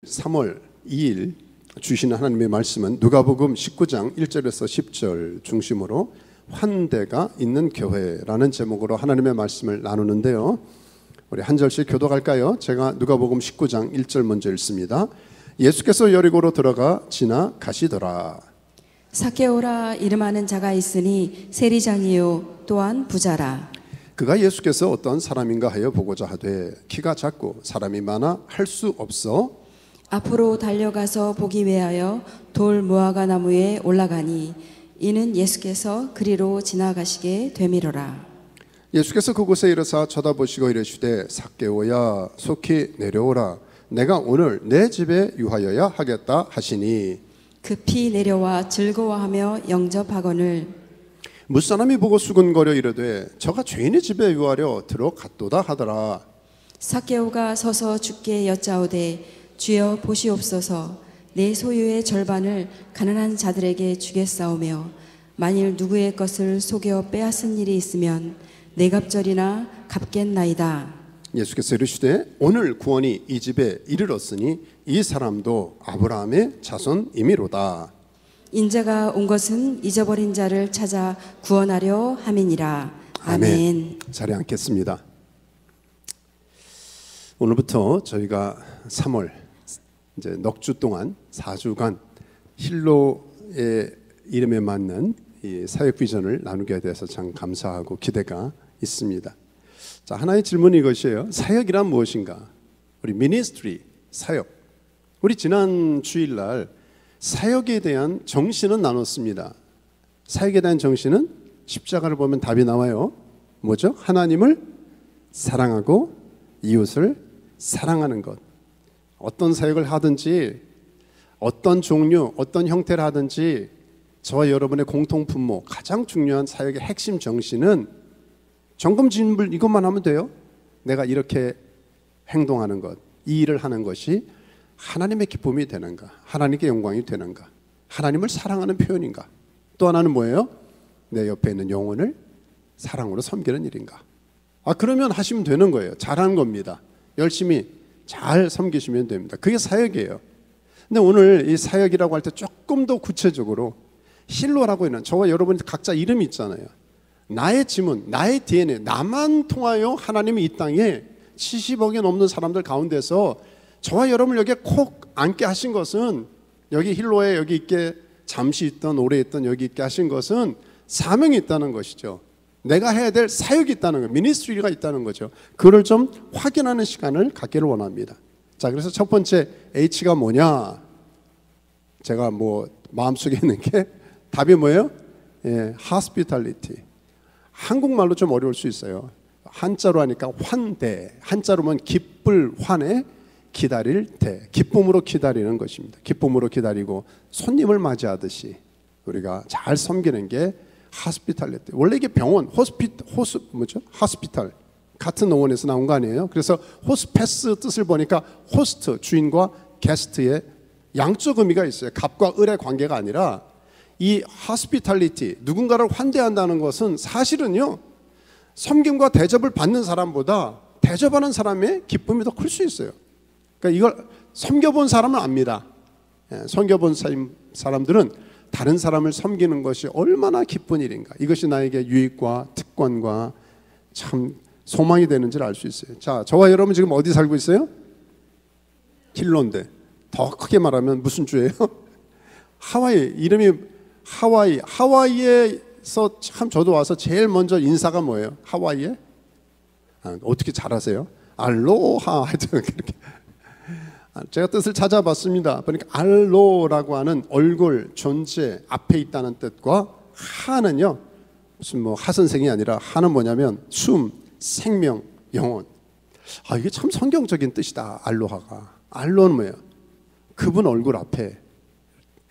3월 2일 주시는 하나님의 말씀은 누가복음 19장 1절에서 10절 중심으로 환대가 있는 교회라는 제목으로 하나님의 말씀을 나누는데요. 우리 한 절씩 교독할까요? 제가 누가복음 19장 1절 먼저 읽습니다. 예수께서 여리고로 들어가 지나가시더라. 삭개오라 이름하는 자가 있으니 세리장이요 또한 부자라. 그가 예수께서 어떤 사람인가 하여 보고자 하되 키가 작고 사람이 많아 할 수 없어 앞으로 달려가서 보기 위하여 돌 무화과 나무에 올라가니 이는 예수께서 그리로 지나가시게 되밀어라. 예수께서 그곳에 이르사 쳐다보시고 이르시되 삭개오야 속히 내려오라 내가 오늘 내 집에 유하여야 하겠다 하시니 급히 내려와 즐거워하며 영접하거늘 무사람이 보고 수근거려 이르되 저가 죄인의 집에 유하려 들어갔도다 하더라. 삭개오가 서서 주께 여짜오되 주여 보시옵소서 내 소유의 절반을 가난한 자들에게 주겠사오며 만일 누구의 것을 속여 빼앗은 일이 있으면 네 갑절이나 갚겠나이다. 예수께서 이르시되 오늘 구원이 이 집에 이르렀으니 이 사람도 아브라함의 자손이미로다. 인자가 온 것은 잊어버린 자를 찾아 구원하려 함이니라. 아멘. 자리에 앉겠습니다. 오늘부터 저희가 3월 이제 넉 주 동안 4주간 힐로의 이름에 맞는 이 사역 비전을 나누게 돼서 참 감사하고 기대가 있습니다. 자, 하나의 질문이 이것이에요. 사역이란 무엇인가? 우리 미니스트리, 사역. 우리 지난 주일날 사역에 대한 정신은 나눴습니다. 사역에 대한 정신은 십자가를 보면 답이 나와요. 뭐죠? 하나님을 사랑하고 이웃을 사랑하는 것. 어떤 사역을 하든지 어떤 종류, 어떤 형태를 하든지 저와 여러분의 공통 분모, 가장 중요한 사역의 핵심 정신은 점검진물 이것만 하면 돼요. 내가 이렇게 행동하는 것, 이 일을 하는 것이 하나님의 기쁨이 되는가, 하나님께 영광이 되는가, 하나님을 사랑하는 표현인가. 또 하나는 뭐예요? 내 옆에 있는 영혼을 사랑으로 섬기는 일인가. 그러면 하시면 되는 거예요. 잘하는 겁니다. 열심히 잘 섬기시면 됩니다. 그게 사역이에요. 근데 오늘 이 사역이라고 할 때 조금 더 구체적으로 힐로라고 있는 저와 여러분이 각자 이름이 있잖아요. 나의 지문, 나의 DNA, 나만 통하여 하나님이 이 땅에 70억이 넘는 사람들 가운데서 저와 여러분을 여기에 콕 앉게 하신 것은, 여기 힐로에 여기 있게 잠시 있던 오래 있던 여기 있게 하신 것은 사명이 있다는 것이죠. 내가 해야 될 사역이 있다는 거예요. 미니스트리가 있다는 거죠. 그걸 좀 확인하는 시간을 갖기를 원합니다. 자, 그래서 첫 번째 H가 뭐냐? 제가 마음속에 있는 게 답이 뭐예요? hospitality. 한국말로 좀 어려울 수 있어요. 한자로 하니까 환대. 한자로 보면 기쁠 환에 기다릴 대. 기쁨으로 기다리는 것입니다. 기쁨으로 기다리고 손님을 맞이하듯이 우리가 잘 섬기는 게 hospitality. 원래 이게 병원, hospital 같은 어원에서 나온 거 아니에요? 그래서 호스페스 뜻을 보니까 호스트, 주인과 게스트의 양적 의미가 있어요. 갑과 을의 관계가 아니라 이 hospitality, 누군가를 환대한다는 것은 사실은요, 섬김과 대접을 받는 사람보다 대접하는 사람의 기쁨이 더 클 수 있어요. 그러니까 이걸 섬겨본 사람은 압니다. 섬겨본 사람들은 다른 사람을 섬기는 것이 얼마나 기쁜 일인가, 이것이 나에게 유익과 특권과 참 소망이 되는지를 알 수 있어요. 자, 저와 여러분 지금 어디 살고 있어요? 힐로인데 더 크게 말하면 무슨 주예요? 하와이. 이름이 하와이에서 참 저도 와서 제일 먼저 인사가 뭐예요? 하와이에? 어떻게 잘하세요? 알로하. 하여튼 그렇게 제가 뜻을 찾아봤습니다. 보니까 알로라고 하는 얼굴, 존재, 앞에 있다는 뜻과 하는요, 무슨 하선생이 아니라 하는 뭐냐면 숨, 생명, 영혼. 이게 참 성경적인 뜻이다. 알로하가. 알로는 뭐예요? 그분 얼굴 앞에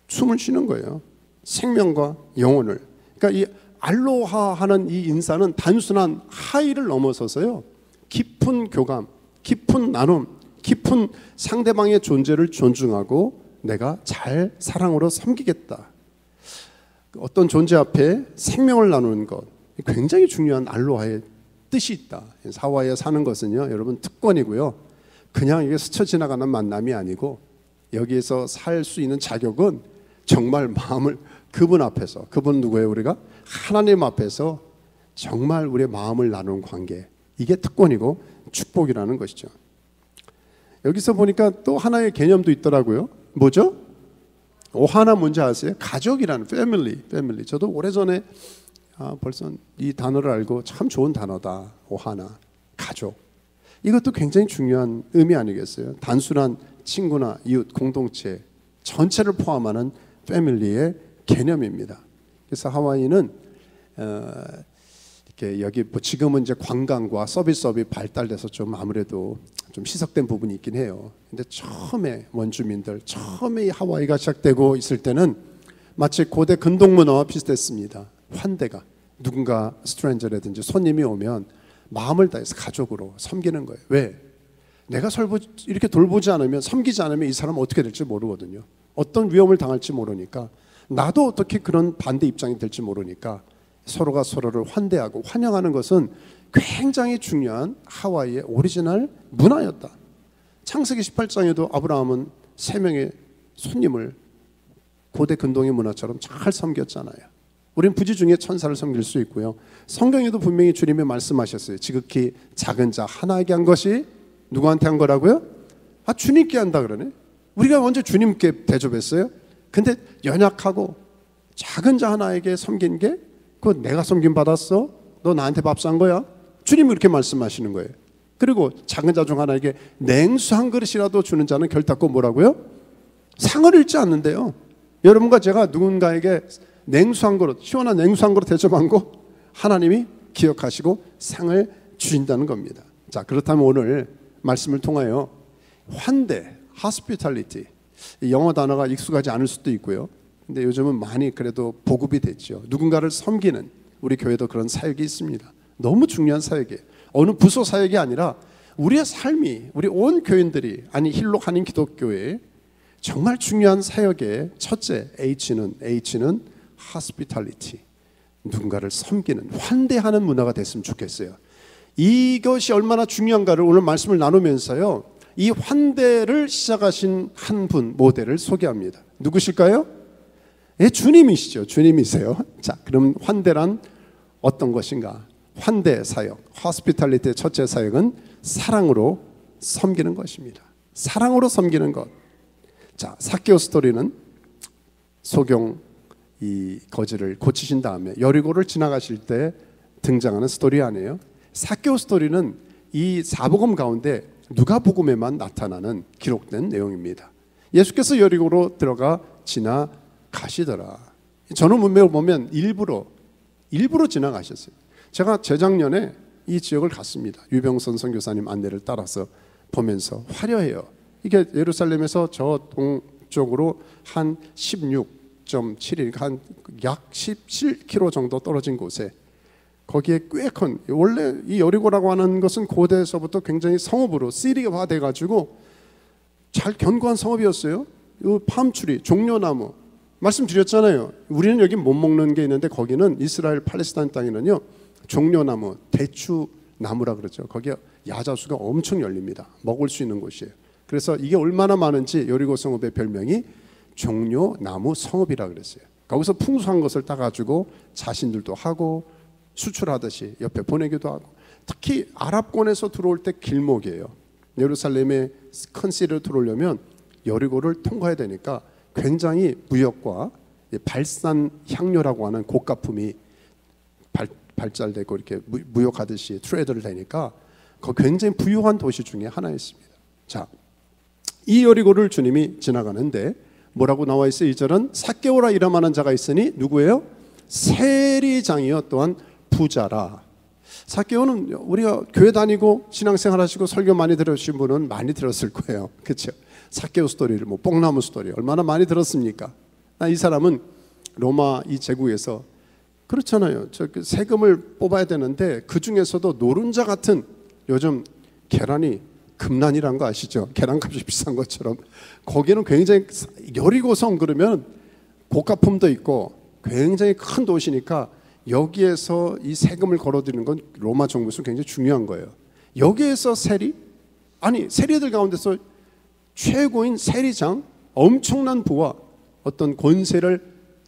숨을 쉬는 거예요. 생명과 영혼을. 그러니까 이 알로하 하는 이 인사는 단순한 하이를 넘어서서요, 깊은 교감, 깊은 나눔, 깊은 상대방의 존재를 존중하고 내가 잘 사랑으로 섬기겠다. 어떤 존재 앞에 생명을 나누는 것, 굉장히 중요한 알로하의 뜻이 있다. 하와이에 사는 것은요, 여러분 특권이고요. 그냥 이게 스쳐 지나가는 만남이 아니고 여기에서 살 수 있는 자격은 정말 마음을 그분 앞에서, 그분 누구예요? 우리가 하나님 앞에서 정말 우리의 마음을 나누는 관계, 이게 특권이고 축복이라는 것이죠. 여기서 보니까 또 하나의 개념도 있더라고요. 뭐죠? 오하나 뭔지 아세요? 가족이라는, 패밀리. 저도 오래전에 벌써 이 단어를 알고 참 좋은 단어다. 오하나, 가족. 이것도 굉장히 중요한 의미 아니겠어요? 단순한 친구나 이웃, 공동체 전체를 포함하는 패밀리의 개념입니다. 그래서 하와이는 이렇게 여기 뭐 지금은 이제 관광과 서비스업이 발달돼서 좀 아무래도 좀 희석된 부분이 있긴 해요. 근데 처음에 원주민들, 처음에 이 하와이가 시작되고 있을 때는 마치 고대 근동 문화와 비슷했습니다. 환대가, 누군가 스트레인저라든지 손님이 오면 마음을 다해서 가족으로 섬기는 거예요. 왜? 내가 이렇게 돌보지 않으면, 섬기지 않으면 이 사람은 어떻게 될지 모르거든요. 어떤 위험을 당할지 모르니까, 나도 어떻게 그런 반대 입장이 될지 모르니까 서로가 서로를 환대하고 환영하는 것은 굉장히 중요한 하와이의 오리지널 문화였다. 창세기 18장에도 아브라함은 3명의 손님을 고대 근동의 문화처럼 잘 섬겼잖아요. 우리는 부지 중에 천사를 섬길 수 있고요. 성경에도 분명히 주님이 말씀하셨어요. 지극히 작은 자 하나에게 한 것이 누구한테 한 거라고요? 주님께 한다 그러네. 우리가 먼저 주님께 대접했어요. 근데 연약하고 작은 자 하나에게 섬긴 게, 그거 내가 섬김 받았어? 너 나한테 밥 산 거야? 주님이 이렇게 말씀하시는 거예요. 그리고 작은 자 중 하나에게 냉수 한 그릇이라도 주는 자는 결단코 뭐라고요? 상을 잃지 않는데요. 여러분과 제가 누군가에게 냉수 한 그릇, 시원한 냉수 한 그릇 대접한 거 하나님이 기억하시고 상을 주신다는 겁니다. 자, 그렇다면 오늘 말씀을 통하여 환대, hospitality, 영어 단어가 익숙하지 않을 수도 있고요. 근데 요즘은 많이 그래도 보급이 됐죠. 누군가를 섬기는, 우리 교회도 그런 사역이 있습니다. 너무 중요한 사역이에요. 어느 부서 사역이 아니라 우리의 삶이, 우리 온 교인들이, 아니 힐록 한인 기독교의 정말 중요한 사역의 첫째 H는 hospitality, 누군가를 섬기는, 환대하는 문화가 됐으면 좋겠어요. 이것이 얼마나 중요한가를 오늘 말씀을 나누면서요, 이 환대를 시작하신 한 분, 모델을 소개합니다. 누구실까요? 예, 주님이시죠. 주님이세요. 자, 그럼 환대란 어떤 것인가? 환대 사역, 호스피탈리티의 첫째 사역은 사랑으로 섬기는 것입니다. 사랑으로 섬기는 것. 자, 삭개오 스토리는 소경 이 거지를 고치신 다음에 여리고를 지나가실 때 등장하는 스토리 아니에요? 삭개오 스토리는 이 사복음 가운데 누가복음에만 나타나는 기록된 내용입니다. 예수께서 여리고로 들어가 지나가시더라. 전후 문맥을 보면 일부러 지나가셨어요. 제가 재작년에 이 지역을 갔습니다. 유병선 선교사님 안내를 따라서 보면서 화려해요. 이게 예루살렘에서 저 동쪽으로 한 16.7일, 한 약 17km 정도 떨어진 곳에, 거기에 꽤 큰, 원래 이 여리고라고 하는 것은 고대에서부터 굉장히 성읍으로 시리화돼 가지고 잘 견고한 성읍이었어요. 이 팜추리, 종려나무 말씀드렸잖아요. 우리는 여기 못 먹는 게 있는데 거기는 이스라엘 팔레스타인 땅에는요, 종려나무, 대추나무라 그러죠. 거기에 야자수가 엄청 열립니다. 먹을 수 있는 곳이에요. 그래서 이게 얼마나 많은지 여리고 성읍의 별명이 종려나무 성읍이라 그랬어요. 거기서 풍성한 것을 따가지고 자신들도 하고 수출하듯이 옆에 보내기도 하고, 특히 아랍권에서 들어올 때 길목이에요. 예루살렘의 큰 시리를 들어오려면 여리고를 통과해야 되니까 굉장히 무역과 발산 향료라고 하는 고가품이 발달되고 이렇게 무역하듯이 트레이드를 되니까 굉장히 부유한 도시 중에 하나였습니다. 자, 이 여리고를 주님이 지나가는데 뭐라고 나와 있어요? 2절은 삭개오라 이름하는 자가 있으니 누구예요? 세리장이요 또한 부자라. 삭개오는 우리가 교회 다니고 신앙생활 하시고 설교 많이 들으신 분은 많이 들었을 거예요. 그렇죠? 삭개오 스토리를, 뭐 뽕나무 스토리 얼마나 많이 들었습니까? 이 사람은 로마 이 제국에서, 그렇잖아요, 저 세금을 뽑아야 되는데 그 중에서도 노른자 같은, 요즘 계란이 금난이란 거 아시죠? 계란값이 비싼 것처럼 거기는 굉장히, 여리고성 그러면 고가품도 있고 굉장히 큰 도시니까 여기에서 이 세금을 걸어들이는 건 로마 정부에서 굉장히 중요한 거예요. 여기에서 세리들 가운데서 최고인 세리장, 엄청난 부와 어떤 권세를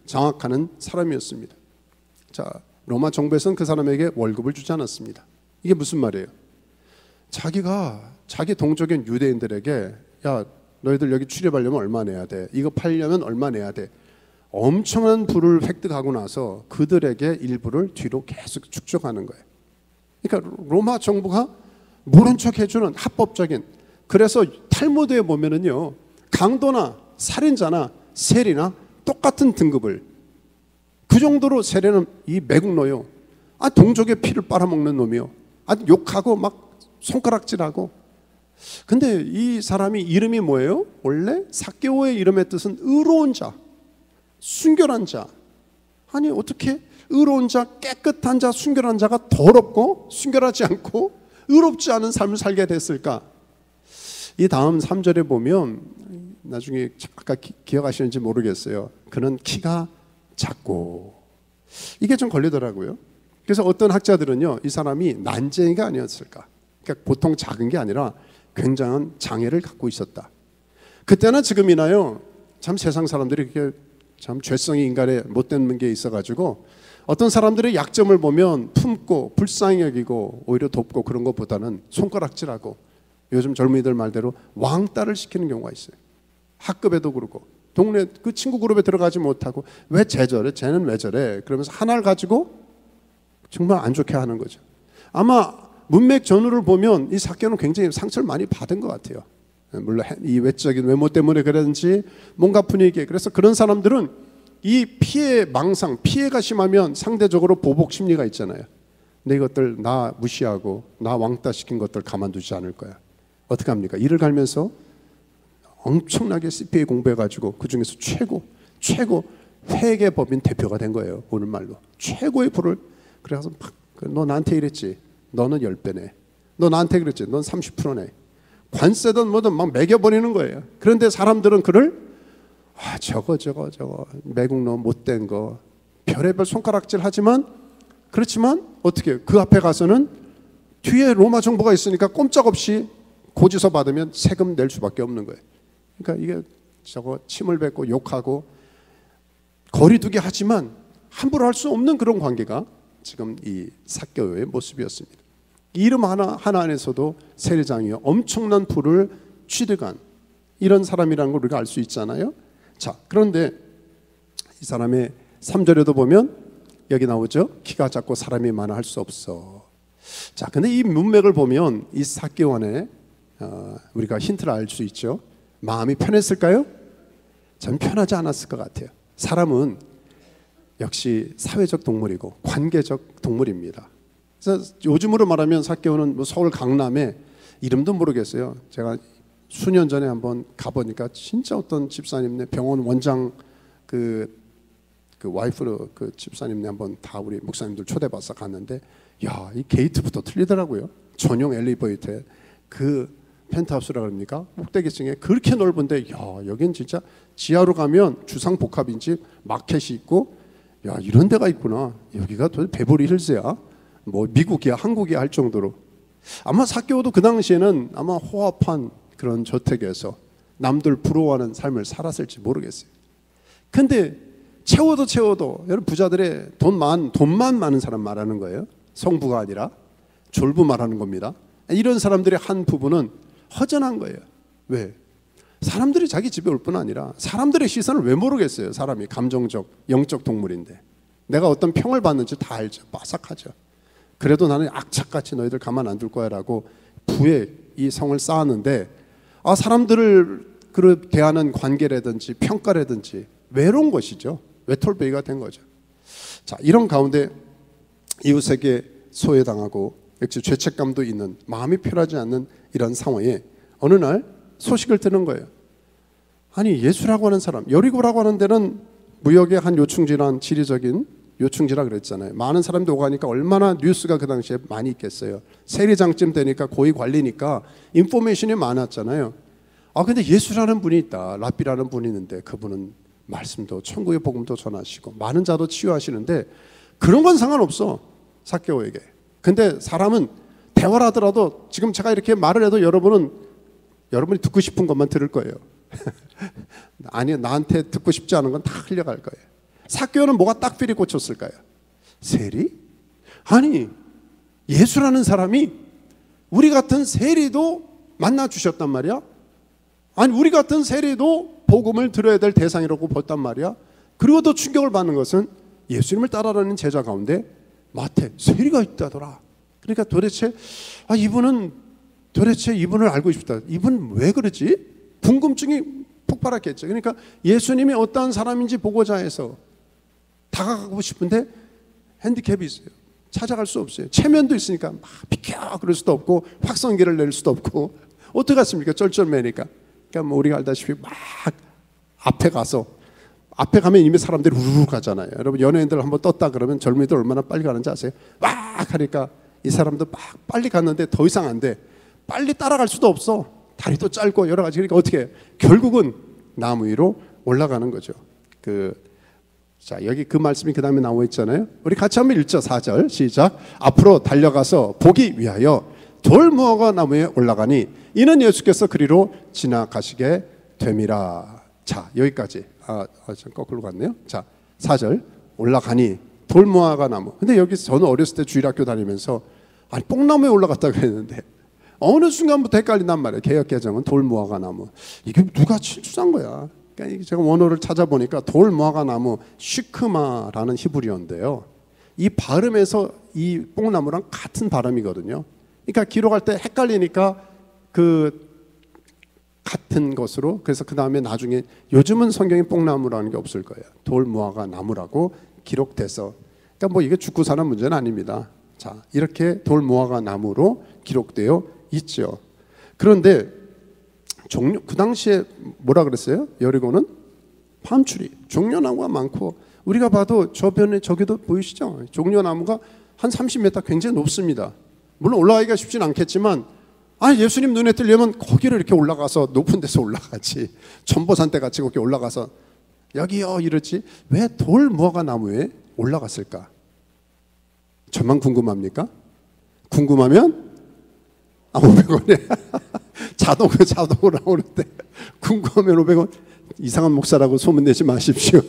장악하는 사람이었습니다. 자, 로마 정부에서는 그 사람에게 월급을 주지 않았습니다. 이게 무슨 말이에요? 자기가 자기 동족인 유대인들에게 야, 너희들 여기 출입하려면 얼마 내야 돼? 이거 팔려면 얼마 내야 돼? 엄청난 부를 획득하고 나서 그들에게 일부를 뒤로 계속 축적하는 거예요. 그러니까 로마 정부가 모른 척 해주는 합법적인, 그래서 탈무드에 보면은요, 강도나 살인자나 세리나 똑같은 등급을, 그 정도로 세례는 이 매국노요. 동족의 피를 빨아먹는 놈이요. 욕하고 막 손가락질하고. 근데 이 사람이 이름이 뭐예요? 원래 삭개오의 이름의 뜻은 의로운 자, 순결한 자. 아니 어떻게 의로운 자, 깨끗한 자, 순결한 자가 더럽고 순결하지 않고 의롭지 않은 삶을 살게 됐을까? 이 다음 3절에 보면, 나중에 아까 기억하시는지 모르겠어요. 그는 키가 작고, 이게 좀 걸리더라고요. 그래서 어떤 학자들은요, 이 사람이 난쟁이가 아니었을까? 그러니까 보통 작은 게 아니라 굉장한 장애를 갖고 있었다. 그때나 지금이나요, 참 세상 사람들이 이렇게 참 죄성이 인간에 못된 게 있어가지고 어떤 사람들의 약점을 보면 품고 불쌍히 여기고 오히려 돕고 그런 것보다는 손가락질하고, 요즘 젊은이들 말대로 왕따를 시키는 경우가 있어요. 학급에도 그렇고 동네 그 친구 그룹에 들어가지 못하고 왜 쟤 저래? 쟤는 왜 저래? 그러면서 하나를 가지고 정말 안 좋게 하는 거죠. 아마 문맥 전후를 보면 이 삭개오는 굉장히 상처를 많이 받은 것 같아요. 물론 이 외적인 외모 때문에 그런지 뭔가 분위기에, 그래서 그런 사람들은 이 피해 망상, 피해가 심하면 상대적으로 보복 심리가 있잖아요. 근데 이것들 나 무시하고 나 왕따시킨 것들 가만두지 않을 거야. 어떻게 합니까? 이를 갈면서 엄청나게 CPA 공부해가지고 그 중에서 최고 회계법인 대표가 된 거예요. 오늘 말로 최고의 부를. 그래서 막 너 나한테 이랬지, 너는 10배네. 너 나한테 그랬지, 넌 30%네. 관세든 뭐든 막 매겨버리는 거예요. 그런데 사람들은 그를 저거 매국노 못된 거 별의별 손가락질 하지만, 그렇지만 어떻게 그 앞에 가서는 뒤에 로마 정부가 있으니까 꼼짝없이 고지서 받으면 세금 낼 수밖에 없는 거예요. 그러니까 이게 저거 침을 뱉고 욕하고 거리두기 하지만 함부로 할 수 없는 그런 관계가 지금 이 삭개오의 모습이었습니다. 이름 하나 안에서도 세례장이요, 엄청난 부를 취득한 이런 사람이라는 걸 우리가 알 수 있잖아요. 자, 그런데 이 사람의 3절에도 보면 여기 나오죠. 키가 작고 사람이 많아 할 수 없어. 자, 근데 이 문맥을 보면 이 삭개오 안에 우리가 힌트를 알 수 있죠. 마음이 편했을까요? 전 편하지 않았을 것 같아요. 사람은 역시 사회적 동물이고 관계적 동물입니다. 그래서 요즘으로 말하면 삭개오는 뭐 서울 강남에, 이름도 모르겠어요. 제가 수년 전에 한번 가보니까 진짜 어떤 집사님네 병원 원장 그 와이프로 그 집사님네 한번 다 우리 목사님들 초대받아서 갔는데, 야, 이 게이트부터 틀리더라고요. 전용 엘리베이터에 그 펜트하우스라 그럽니까? 꼭대기층에 그렇게 넓은데, 야, 여긴 진짜 지하로 가면 주상복합인지 마켓이 있고, 야, 이런 데가 있구나. 여기가 도대체 베버리 힐즈야? 뭐 미국이야, 한국이야 할 정도로. 아마 삭개오도 그 당시에는 아마 호합한 그런 저택에서 남들 부러워하는 삶을 살았을지 모르겠어요. 근데 채워도 여러분, 부자들의 돈만 많은 사람 말하는 거예요. 성부가 아니라 졸부 말하는 겁니다. 이런 사람들의 한 부분은 허전한 거예요. 왜? 사람들이 자기 집에 올 뿐 아니라 사람들의 시선을 왜 모르겠어요. 사람이 감정적, 영적 동물인데 내가 어떤 평을 받는지 다 알죠. 빠삭하죠. 그래도 나는 악착같이 너희들 가만 안 둘 거야 라고 부의 이 성을 쌓았는데, 사람들을 그렇게 대하는 관계라든지 평가라든지 외로운 것이죠. 외톨배기가 된 거죠. 자, 이런 가운데 이웃에게 소외당하고 역시 죄책감도 있는, 마음이 편하지 않는 이런 상황에 어느 날 소식을 듣는 거예요. 아니, 예수라고 하는 사람, 여리고라고 하는 데는 무역의 한 요충지란 지리적인 요충지라 그랬잖아요. 많은 사람들이 오가니까 얼마나 뉴스가 그 당시에 많이 있겠어요. 세리장쯤 되니까 고위 관리니까 인포메이션이 많았잖아요. 근데 예수라는 분이 있다, 랍비라는 분이 있는데 그분은 말씀도 천국의 복음도 전하시고 많은 자도 치유하시는데 그런 건 상관없어, 삭개오에게. 근데 사람은 대화를 하더라도 지금 제가 이렇게 말을 해도 여러분이 듣고 싶은 것만 들을 거예요. 아니, 나한테 듣고 싶지 않은 건 다 흘려갈 거예요. 삭개오는 뭐가 딱 필이 꽂혔을까요? 세리? 아니, 예수라는 사람이 우리 같은 세리도 만나 주셨단 말이야. 아니, 우리 같은 세리도 복음을 들어야 될 대상이라고 봤단 말이야. 그리고 더 충격을 받는 것은 예수님을 따라가는 제자 가운데 마태, 세리가 있다더라. 그러니까 도대체 이분을 알고 싶다. 이분 왜 그러지? 궁금증이 폭발했겠죠. 그러니까 예수님이 어떠한 사람인지 보고자 해서 다가가고 싶은데 핸디캡이 있어요. 찾아갈 수 없어요. 체면도 있으니까 막 비켜 그럴 수도 없고 확성기를 낼 수도 없고 어떡하십니까? 쩔쩔매니까. 그러니까 뭐 우리가 알다시피 막 앞에 가면 이미 사람들이 우르르 가잖아요. 여러분 연예인들 한번 떴다 그러면 젊은이들 얼마나 빨리 가는지 아세요? 막 하니까 이 사람도 막 빨리 갔는데 더 이상 안 돼. 빨리 따라갈 수도 없어. 다리도 짧고 여러 가지. 그러니까 어떻게 해? 결국은 나무 위로 올라가는 거죠. 자, 여기 그 말씀이 그 다음에 나와 있잖아요. 우리 같이 한번 읽죠. 4절 시작. 앞으로 달려가서 보기 위하여 돌 무화과 나무에 올라가니 이는 예수께서 그리로 지나가시게 됨이라. 자, 여기까지. 좀 거꾸로 갔네요. 자, 4절 올라가니 돌 무화과 나무. 근데 여기 저는 어렸을 때 주일학교 다니면서 아니 뽕나무에 올라갔다고 했는데 어느 순간부터 헷갈린단 말이에요. 개역개정은 돌 무화과 나무. 이게 누가 친추한 거야? 그러니까 제가 원어를 찾아보니까 돌 무화과 나무 시크마라는 히브리어인데요. 이 발음에서 이 뽕나무랑 같은 발음이거든요. 그러니까 기록할 때 헷갈리니까 같은 것으로 그래서 그 다음에 나중에 요즘은 성경에 뽕나무라는 게 없을 거예요. 돌 무화과 나무라고 기록돼서 그러니까 뭐 이게 죽고 사는 문제는 아닙니다. 자, 이렇게 돌 무화과 나무로 기록되어 있죠. 그런데 그 당시에 뭐라 그랬어요? 여리고는 팜추리, 종려나무가 많고 우리가 봐도 저기도 보이시죠? 종려나무가 한 30m 굉장히 높습니다. 물론 올라가기가 쉽진 않겠지만 예수님 눈에 띄려면 거기를 이렇게 올라가서 높은 데서 올라가지. 천보산대 같이 거기 올라가서 여기요 이러지. 왜 돌 무화과 나무에 올라갔을까? 저만 궁금합니까? 궁금하면 500원에 자동으로 나오는데 궁금하면 500원. 이상한 목사라고 소문내지 마십시오.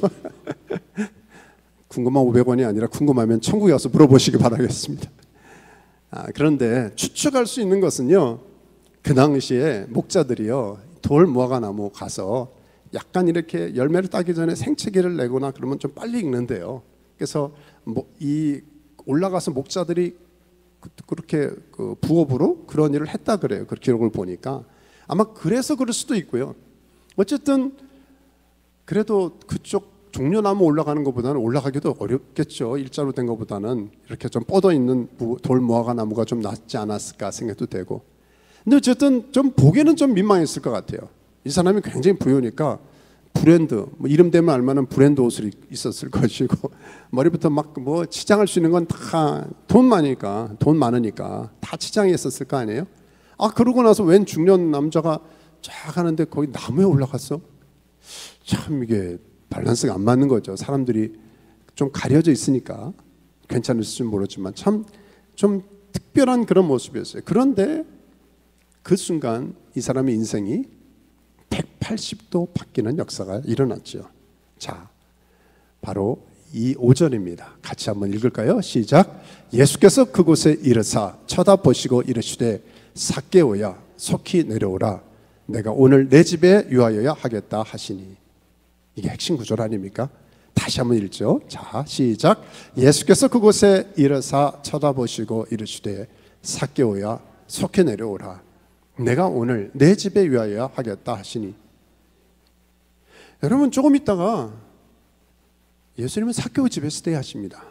궁금한 500원이 아니라 궁금하면 천국에 가서 물어보시기 바라겠습니다. 그런데 추측할 수 있는 것은요, 그 당시에 목자들이요 돌 무화과 나무 가서 약간 이렇게 열매를 따기 전에 생채기를 내거나 그러면 좀 빨리 익는데요. 그래서 이 올라가서 목자들이 그렇게 부업으로 그런 일을 했다 그래요. 그 기록을 보니까 아마 그래서 그럴 수도 있고요. 어쨌든 그래도 그쪽 종려나무 올라가는 것보다는 올라가기도 어렵겠죠. 일자로 된 것보다는 이렇게 좀 뻗어 있는 돌 무화과 나무가 좀 낫지 않았을까 생각도 되고. 근데 어쨌든 좀 보기에는 좀 민망했을 것 같아요. 이 사람이 굉장히 부유니까 브랜드, 이름 되면 알만한 브랜드 옷을 있었을 것이고 머리부터 막 치장할 수 있는 건 다 돈 많으니까 다 치장이 있었을 거 아니에요? 그러고 나서 웬 중년 남자가 쫙 하는데 거기 나무에 올라갔어? 참 이게 밸런스가 안 맞는 거죠. 사람들이 좀 가려져 있으니까 괜찮을지 모르지만 참 좀 특별한 그런 모습이었어요. 그런데 그 순간 이 사람의 인생이 180도 바뀌는 역사가 일어났죠. 자, 바로 이 5절입니다. 같이 한번 읽을까요? 시작. 예수께서 그곳에 이르사 쳐다보시고 이르시되 삭개오야 속히 내려오라. 내가 오늘 내 집에 유하여야 하겠다 하시니. 이게 핵심 구절 아닙니까? 다시 한번 읽죠. 자, 시작. 예수께서 그곳에 이르사 쳐다보시고 이르시되 삭개오야 속히 내려오라. 내가 오늘 내 집에 유하여야 하겠다 하시니. 여러분 조금 있다가 예수님은 삭개오 집에서 스테이하십니다.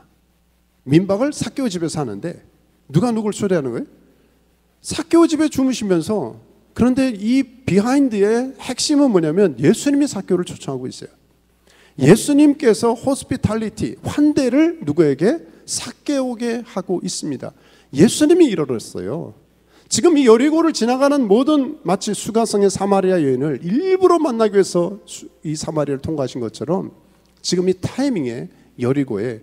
민박을 삭개오 집에서 하는데 누가 누굴 초대하는 거예요? 삭개오 집에 주무시면서. 그런데 이 비하인드의 핵심은 뭐냐면 예수님이 삭개오를 초청하고 있어요. 예수님께서 호스피탈리티, 환대를 누구에게? 삭개오게 하고 있습니다. 예수님이 이르렀어요. 지금 이 여리고를 지나가는 모든 마치 수가성의 사마리아 여인을 일부러 만나기 위해서 이 사마리아를 통과하신 것처럼 지금 이 타이밍에 여리고의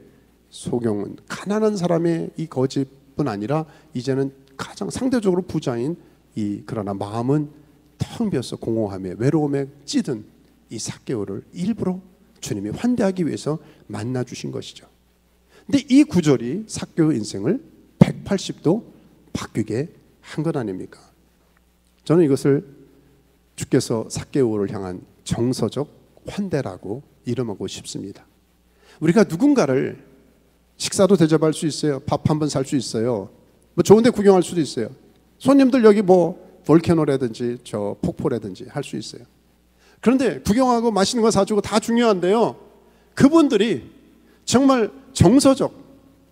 소경은 가난한 사람의 이 거짓뿐 아니라 이제는 가장 상대적으로 부자인 그러나 마음은 텅 비어서 공허함에 외로움에 찌든 이 삭개오를 일부러 주님이 환대하기 위해서 만나 주신 것이죠. 근데 이 구절이 삭개오 인생을 180도 바뀌게 한 것 아닙니까? 저는 이것을 주께서 삭개오를 향한 정서적 환대라고 이름하고 싶습니다. 우리가 누군가를 식사도 대접할 수 있어요. 밥 한 번 살 수 있어요. 뭐 좋은 데 구경할 수도 있어요. 손님들 여기 뭐 볼케노라든지 저 폭포라든지 할 수 있어요. 그런데 구경하고 맛있는 거 사주고 다 중요한데요, 그분들이 정말 정서적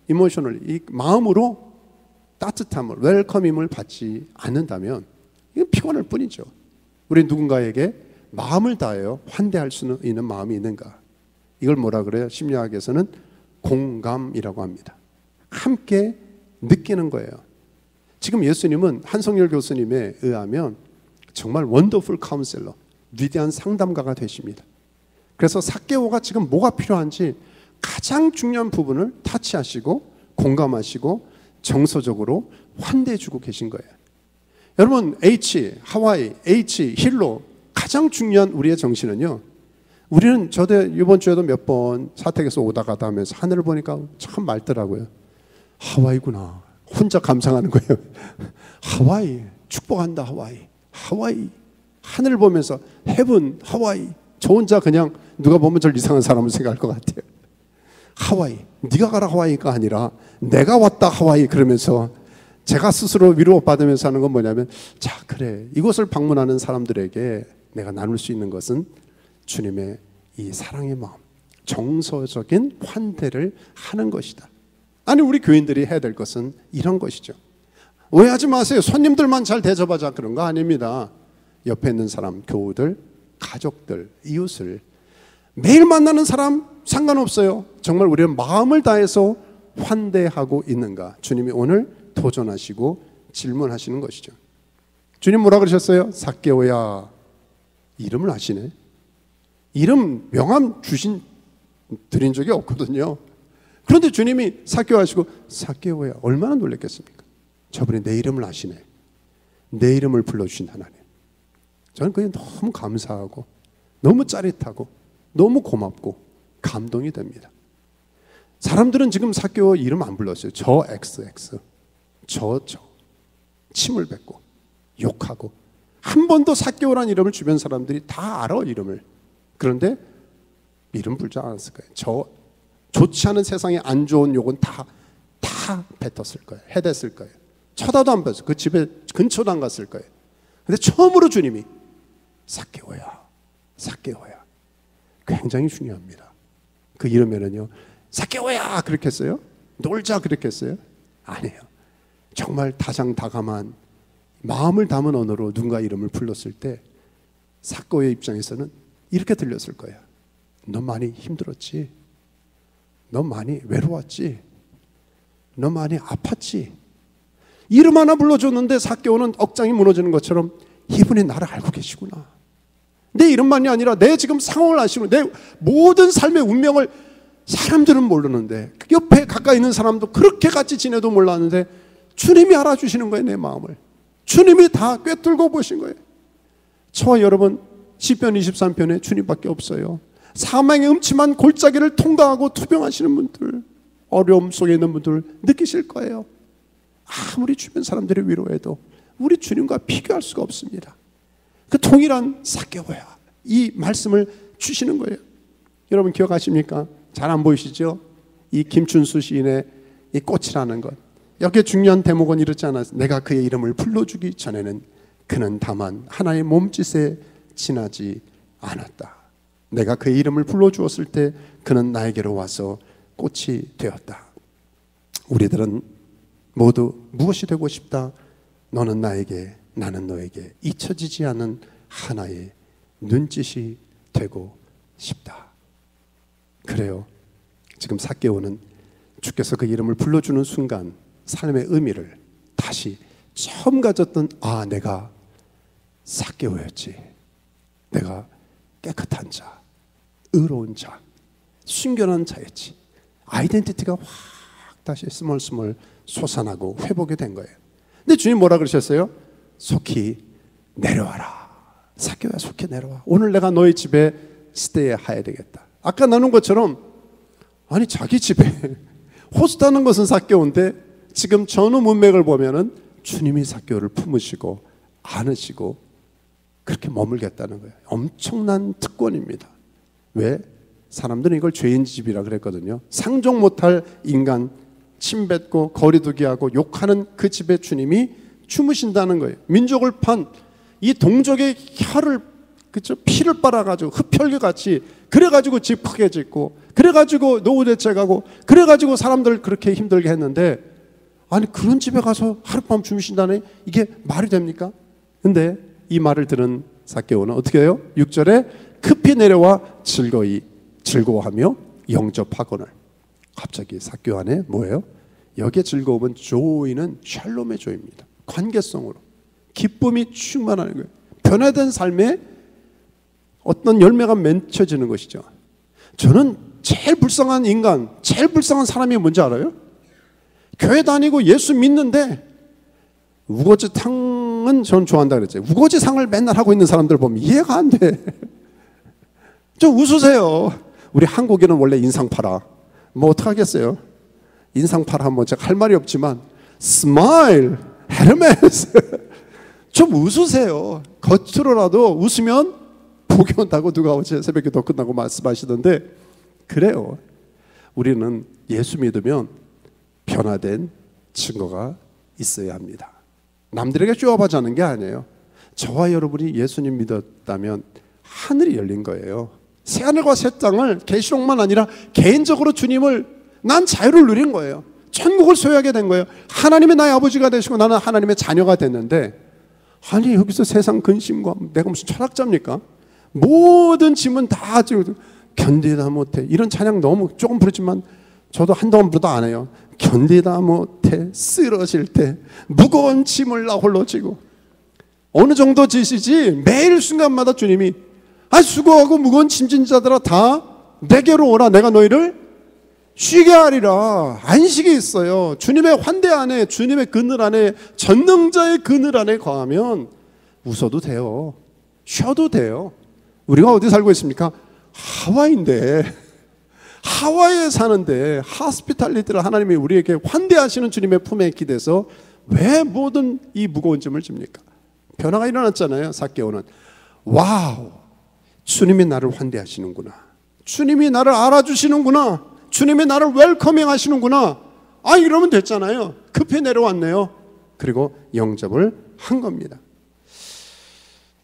이모셔널, 이 마음으로 따뜻함을, 웰커밍을 받지 않는다면 이건 피곤할 뿐이죠. 우리 누군가에게 마음을 다하여 환대할 수 있는 마음이 있는가? 이걸 뭐라 그래요? 심리학에서는 공감이라고 합니다. 함께 느끼는 거예요. 지금 예수님은 한성열 교수님에 의하면 정말 원더풀 카운셀러, 위대한 상담가가 되십니다. 그래서 삭개오가 지금 뭐가 필요한지 가장 중요한 부분을 타치하시고 공감하시고 정서적으로 환대해주고 계신 거예요. 여러분, 하와이, 힐로 가장 중요한 우리의 정신은요, 우리는 저도 이번 주에도 몇 번 사택에서 오다 가다 하면서 하늘을 보니까 참 맑더라고요. 하와이구나. 혼자 감상하는 거예요. 하와이, 축복한다. 하와이. 하늘을 보면서 헤븐, 하와이. 저 혼자 그냥 누가 보면 저 이상한 사람을 생각할 것 같아요. 하와이, 네가 가라 하와이가 아니라 내가 왔다 하와이. 그러면서 제가 스스로 위로받으면서 하는 건 뭐냐면, 자, 그래, 이곳을 방문하는 사람들에게 내가 나눌 수 있는 것은 주님의 이 사랑의 마음, 정서적인 환대를 하는 것이다. 아니, 우리 교인들이 해야 될 것은 이런 것이죠. 오해하지 마세요. 손님들만 잘 대접하자 그런 거 아닙니다. 옆에 있는 사람, 교우들, 가족들, 이웃을, 매일 만나는 사람 상관없어요. 정말 우리는 마음을 다해서 환대하고 있는가? 주님이 오늘 도전하시고 질문하시는 것이죠. 주님 뭐라 그러셨어요? 삭개오야. 이름을 아시네. 이름 명함 드린 적이 없거든요. 그런데 주님이 삭개오하시고, 삭개오야, 얼마나 놀랐겠습니까? 저분이 내 이름을 아시네. 내 이름을 불러주신 하나님. 저는 그게 너무 감사하고 너무 짜릿하고 너무 고맙고 감동이 됩니다. 사람들은 지금 삭개오 이름 안 불렀어요. 저 XX, 저 침을 뱉고 욕하고, 한 번도 삭개오라는 이름을 주변 사람들이 다 알아, 이름을. 그런데 이름 불지 않았을 거예요. 저 좋지 않은 세상에 안 좋은 욕은 다 뱉었을 거예요. 해댔을 거예요. 쳐다도 안 봤어요. 그 집에 근처도 안 갔을 거예요. 근데 처음으로 주님이 삭개오야. 굉장히 중요합니다. 그 이름에는요, 삭개오야 그렇게 했어요? 놀자 그렇게 했어요? 아니에요. 정말 다정다감한 마음을 담은 언어로 누군가 이름을 불렀을 때 삭개오의 입장에서는 이렇게 들렸을 거예요. 너 많이 힘들었지? 너 많이 외로웠지? 너 많이 아팠지? 이름 하나 불러줬는데 삭개오는 억장이 무너지는 것처럼 이분이 나를 알고 계시구나. 내 이름만이 아니라 내 지금 상황을 아시고 내 모든 삶의 운명을 사람들은 모르는데, 옆에 가까이 있는 사람도 그렇게 같이 지내도 몰랐는데 주님이 알아주시는 거예요. 내 마음을 주님이 다 꿰뚫고 보신 거예요. 저와 여러분, 시편 23편에 주님밖에 없어요. 사망의 음침한 골짜기를 통과하고 투병하시는 분들, 어려움 속에 있는 분들 느끼실 거예요. 아무리 주변 사람들이 위로해도 우리 주님과 비교할 수가 없습니다. 그 동일한 삭개오야, 이 말씀을 주시는 거예요. 여러분 기억하십니까? 잘 안 보이시죠? 이 김춘수 시인의 이 꽃이라는 것, 여기에 중요한 대목은 이렇지 않았어요. 내가 그의 이름을 불러주기 전에는 그는 다만 하나의 몸짓에 지나지 않았다. 내가 그의 이름을 불러주었을 때 그는 나에게로 와서 꽃이 되었다. 우리들은 모두 무엇이 되고 싶다? 너는 나에게, 나는 너에게 잊혀지지 않은 하나의 눈짓이 되고 싶다. 그래요. 지금 삭개오는 주께서 그 이름을 불러주는 순간 삶의 의미를 다시 처음 가졌던, 내가 삭개오였지. 내가 깨끗한 자, 의로운 자, 순결한 자였지. 아이덴티티가 확 다시 스멀스멀 솟아나고 회복이 된 거예요. 근데 주님 뭐라 그러셨어요? 속히 내려와라. 삭개오야 속히 내려와. 오늘 내가 너희 집에 스테이해야 되겠다. 아까 나눈 것처럼 아니 자기 집에 호스트하는 것은 삭개오인데 지금 전후 문맥을 보면은 주님이 삭개오를 품으시고 안으시고 그렇게 머물겠다는 거예요. 엄청난 특권입니다. 왜? 사람들은 이걸 죄인 집이라 그랬거든요. 상종 못할 인간, 침뱉고 거리두기하고 욕하는 그 집에 주님이 주무신다는 거예요. 민족을 판 이 동족의 혀를, 그쵸? 피를 빨아가지고 흡혈귀같이 그래가지고 집 크게 짓고 그래가지고 노후 대책하고 그래가지고 사람들 그렇게 힘들게 했는데 아니 그런 집에 가서 하룻밤 주무신다네? 이게 말이 됩니까? 근데 이 말을 들은 삭개오는 어떻게 해요? 6절에 급히 내려와 즐거워하며 영접하거늘. 갑자기 삭개오 안에 뭐예요? 여기에 즐거움은 조이는 샬롬의 조입니다. 관계성으로 기쁨이 충만하는 거예요. 변화된 삶에 어떤 열매가 맺혀지는 것이죠. 저는 제일 불쌍한 인간, 제일 불쌍한 사람이 뭔지 알아요? 교회 다니고 예수 믿는데 우거지탕은 전 좋아한다 그랬죠. 우거지상을 맨날 하고 있는 사람들 보면 이해가 안 돼. 좀 웃으세요. 우리 한국인은 원래 인상 팔아. 뭐 어떡하겠어요? 인상 팔아 하면 제가 할 말이 없지만 스마일, 헤르메스 좀 웃으세요. 겉으로라도 웃으면 복이 온다고 누가 어제 새벽기도 끝나고 말씀하시던데 그래요. 우리는 예수 믿으면 변화된 증거가 있어야 합니다. 남들에게 쇼업하자는 게 아니에요. 저와 여러분이 예수님 믿었다면 하늘이 열린 거예요. 새하늘과 새 땅을 계시록만 아니라 개인적으로 주님을 난 자유를 누린 거예요. 천국을 소유하게 된 거예요. 하나님이 나의 아버지가 되시고 나는 하나님의 자녀가 됐는데 아니 여기서 세상 근심과 내가 무슨 철학자입니까? 모든 짐은 다 견디다 못해. 이런 찬양 너무 조금 부르지만 저도 한동안 부르도 안 해요. 견디다 못해 쓰러질 때 무거운 짐을 나 홀로 지고 어느 정도 지시지 매일 순간마다 주님이 수고하고 무거운 짐진 자들아 다 내게로 오라 내가 너희를 쉬게 하리라. 안식이 있어요. 주님의 환대 안에 주님의 그늘 안에 전능자의 그늘 안에 거하면 웃어도 돼요. 쉬어도 돼요. 우리가 어디 살고 있습니까? 하와이인데 하와이에 사는데 하스피탈리티를 하나님이 우리에게 환대하시는 주님의 품에 기대서 왜 모든 이 무거운 짐을 집니까? 변화가 일어났잖아요. 삭개오는 와우 주님이 나를 환대하시는구나. 주님이 나를 알아주시는구나. 주님이 나를 웰커밍 하시는구나. 이러면 됐잖아요. 급히 내려왔네요. 그리고 영접을 한 겁니다.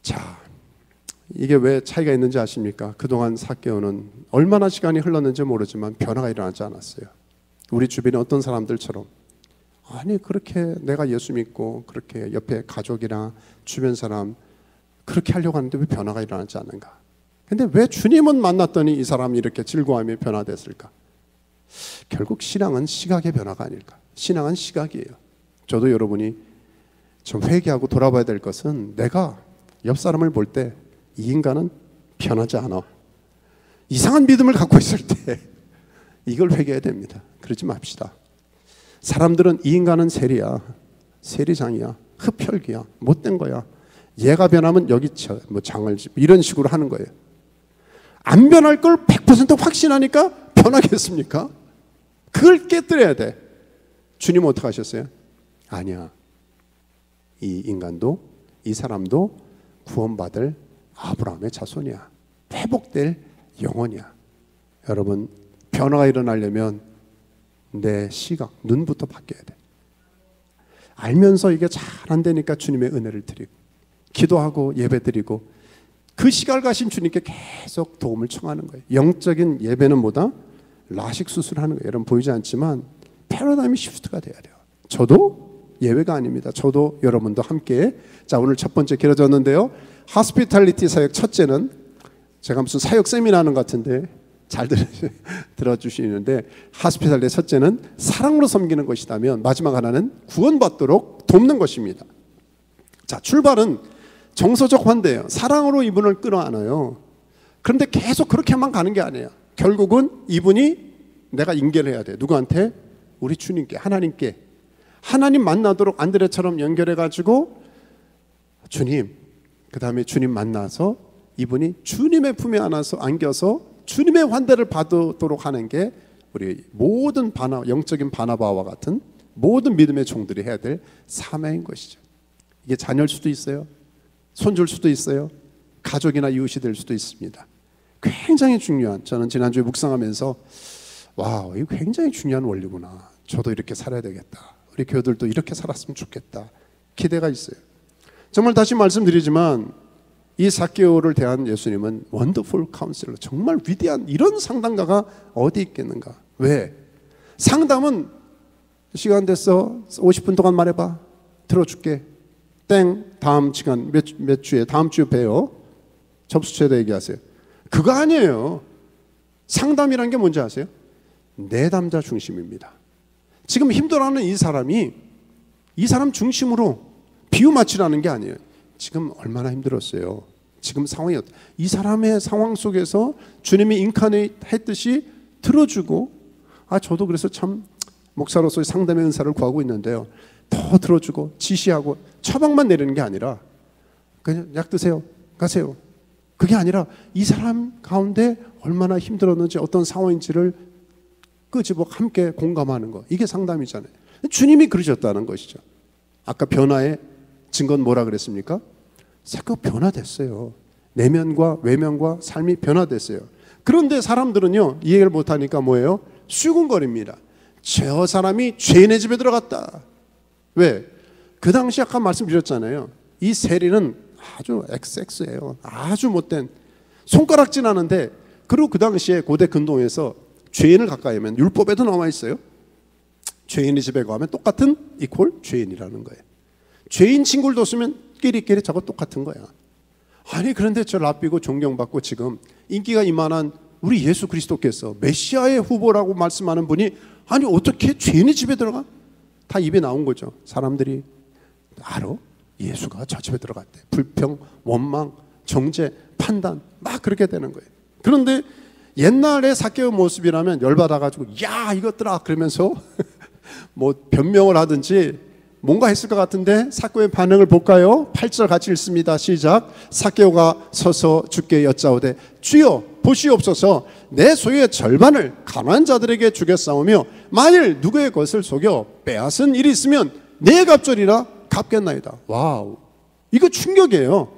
자, 이게 왜 차이가 있는지 아십니까? 그동안 삭개오는 얼마나 시간이 흘렀는지 모르지만 변화가 일어나지 않았어요. 우리 주변에 어떤 사람들처럼 아니 그렇게 내가 예수 믿고 그렇게 옆에 가족이나 주변 사람 그렇게 하려고 하는데 왜 변화가 일어나지 않는가? 근데 왜 주님은 만났더니 이 사람이 이렇게 즐거워하며 변화됐을까? 결국 신앙은 시각의 변화가 아닐까? 신앙은 시각이에요. 저도 여러분이 좀 회개하고 돌아봐야 될 것은 내가 옆 사람을 볼 때 이 인간은 변하지 않아. 이상한 믿음을 갖고 있을 때 이걸 회개해야 됩니다. 그러지 맙시다. 사람들은 이 인간은 세리야. 세리장이야. 흡혈귀야. 못된 거야. 얘가 변하면 여기 뭐 장을 집 이런 식으로 하는 거예요. 안 변할 걸 100% 확신하니까 변하겠습니까? 그걸 깨뜨려야 돼. 주님은 어떻게 하셨어요? 아니야. 이 인간도 이 사람도 구원받을 아브라함의 자손이야. 회복될 영혼이야. 여러분 변화가 일어나려면 내 시각, 눈부터 바뀌어야 돼. 알면서 이게 잘 안 되니까 주님의 은혜를 드리고 기도하고 예배드리고 그 시각을 가신 주님께 계속 도움을 청하는 거예요. 영적인 예배는 뭐다? 라식 수술하는 거예요. 여러분 보이지 않지만 패러다임이 시프트가 돼야 돼요. 저도 예외가 아닙니다. 저도 여러분도 함께. 자, 오늘 첫 번째 길어졌는데요. 하스피탈리티 사역 첫째는 제가 무슨 사역 세미나 하는 것 같은데 잘 들어주시는데 하스피탈리티 첫째는 사랑으로 섬기는 것이라면 마지막 하나는 구원받도록 돕는 것입니다. 자, 출발은 정서적 환대예요. 사랑으로 이분을 끌어안아요. 그런데 계속 그렇게만 가는 게 아니에요. 결국은 이분이 내가 인계해야 돼. 누구한테? 우리 주님께, 하나님께. 하나님 만나도록 안드레처럼 연결해가지고 주님 그 다음에 주님 만나서 이분이 주님의 품에 안겨서 주님의 환대를 받도록 하는 게 우리 모든 영적인 바나바와 같은 모든 믿음의 종들이 해야 될 사명인 것이죠. 이게 자녀일 수도 있어요. 손줄 수도 있어요. 가족이나 이웃이 될 수도 있습니다. 굉장히 중요한, 저는 지난주에 묵상하면서 와, 이거 굉장히 중요한 원리구나. 저도 이렇게 살아야 되겠다. 우리 교회들도 이렇게 살았으면 좋겠다. 기대가 있어요. 정말 다시 말씀드리지만 이 삭개오를 대한 예수님은 원더풀 카운셀러, 정말 위대한 이런 상담가가 어디 있겠는가. 왜? 상담은 시간 됐어, 50분 동안 말해봐, 들어줄게, 땡, 다음 시간 몇 주에 다음 주에 봬요, 접수처에다 얘기하세요. 그거 아니에요. 상담이란 게 뭔지 아세요? 내담자 중심입니다. 지금 힘들어하는 이 사람 중심으로 비유 맞추라는 게 아니에요. 지금 얼마나 힘들었어요. 지금 상황이 어때? 이 사람의 상황 속에서 주님이 인카네이트 했듯이 들어주고, 저도 그래서 참 목사로서의 상담의 은사를 구하고 있는데요. 더 들어주고 지시하고 처방만 내리는 게 아니라 그냥 약 드세요, 가세요. 그게 아니라 이 사람 가운데 얼마나 힘들었는지, 어떤 상황인지를 끄집어 함께 공감하는 거. 이게 상담이잖아요. 주님이 그러셨다는 것이죠. 아까 변화의 증거는 뭐라 그랬습니까? 자꾸 변화됐어요. 내면과 외면과 삶이 변화됐어요. 그런데 사람들은요, 이 얘기를 못하니까 뭐예요? 수군거립니다. 저 사람이 죄인의 집에 들어갔다. 왜? 그 당시 아까 말씀드렸잖아요. 이 세리는 아주 XX예요. 아주 못된, 손가락질 하는데, 그리고 그 당시에 고대 근동에서 죄인을 가까이 하면 율법에도 나와 있어요. 죄인의 집에 가면 똑같은 이퀄 죄인이라는 거예요. 죄인 친구를 뒀으면 끼리끼리 저거 똑같은 거야. 아니 그런데 저 랍비고 존경받고 지금 인기가 이만한 우리 예수 그리스도께서 메시아의 후보라고 말씀하는 분이 아니 어떻게 죄인의 집에 들어가? 다 입에 나온 거죠. 사람들이 알아? 예수가 저 집에 들어갔대. 불평, 원망, 정죄, 판단 막 그렇게 되는 거예요. 그런데 옛날의 삭개오 모습이라면 열받아가지고 야 이것들아 그러면서 뭐 변명을 하든지 뭔가 했을 것 같은데 삭개오의 반응을 볼까요? 8절 같이 읽습니다. 시작. 삭개오가 서서 주께 여짜오되 주여 보시옵소서, 내 소유의 절반을 가난한 자들에게 주겠사오며 만일 누구의 것을 속여 빼앗은 일이 있으면 내 갑절이라 갚겠나이다. 와우, 이거 충격이에요.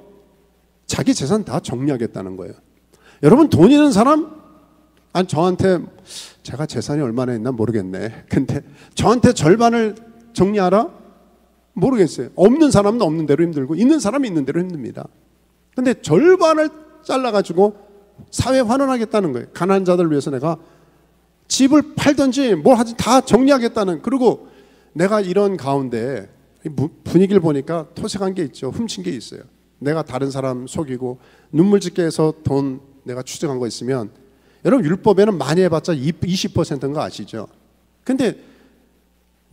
자기 재산 다 정리하겠다는 거예요. 여러분 돈 있는 사람, 아니 저한테 제가 재산이 얼마나 있나 모르겠네. 근데 저한테 절반을 정리하라? 모르겠어요. 없는 사람은 없는 대로 힘들고 있는 사람은 있는 대로 힘듭니다. 근데 절반을 잘라가지고 사회 환원하겠다는 거예요. 가난한 자들을 위해서 내가 집을 팔든지 뭘 하든지 다 정리하겠다는. 그리고 내가 이런 가운데 분위기를 보니까 토색한 게 있죠. 훔친 게 있어요. 내가 다른 사람 속이고 눈물 짓게 해서 돈 내가 추정한 거 있으면, 여러분 율법에는 많이 해봤자 20%인 거 아시죠? 근데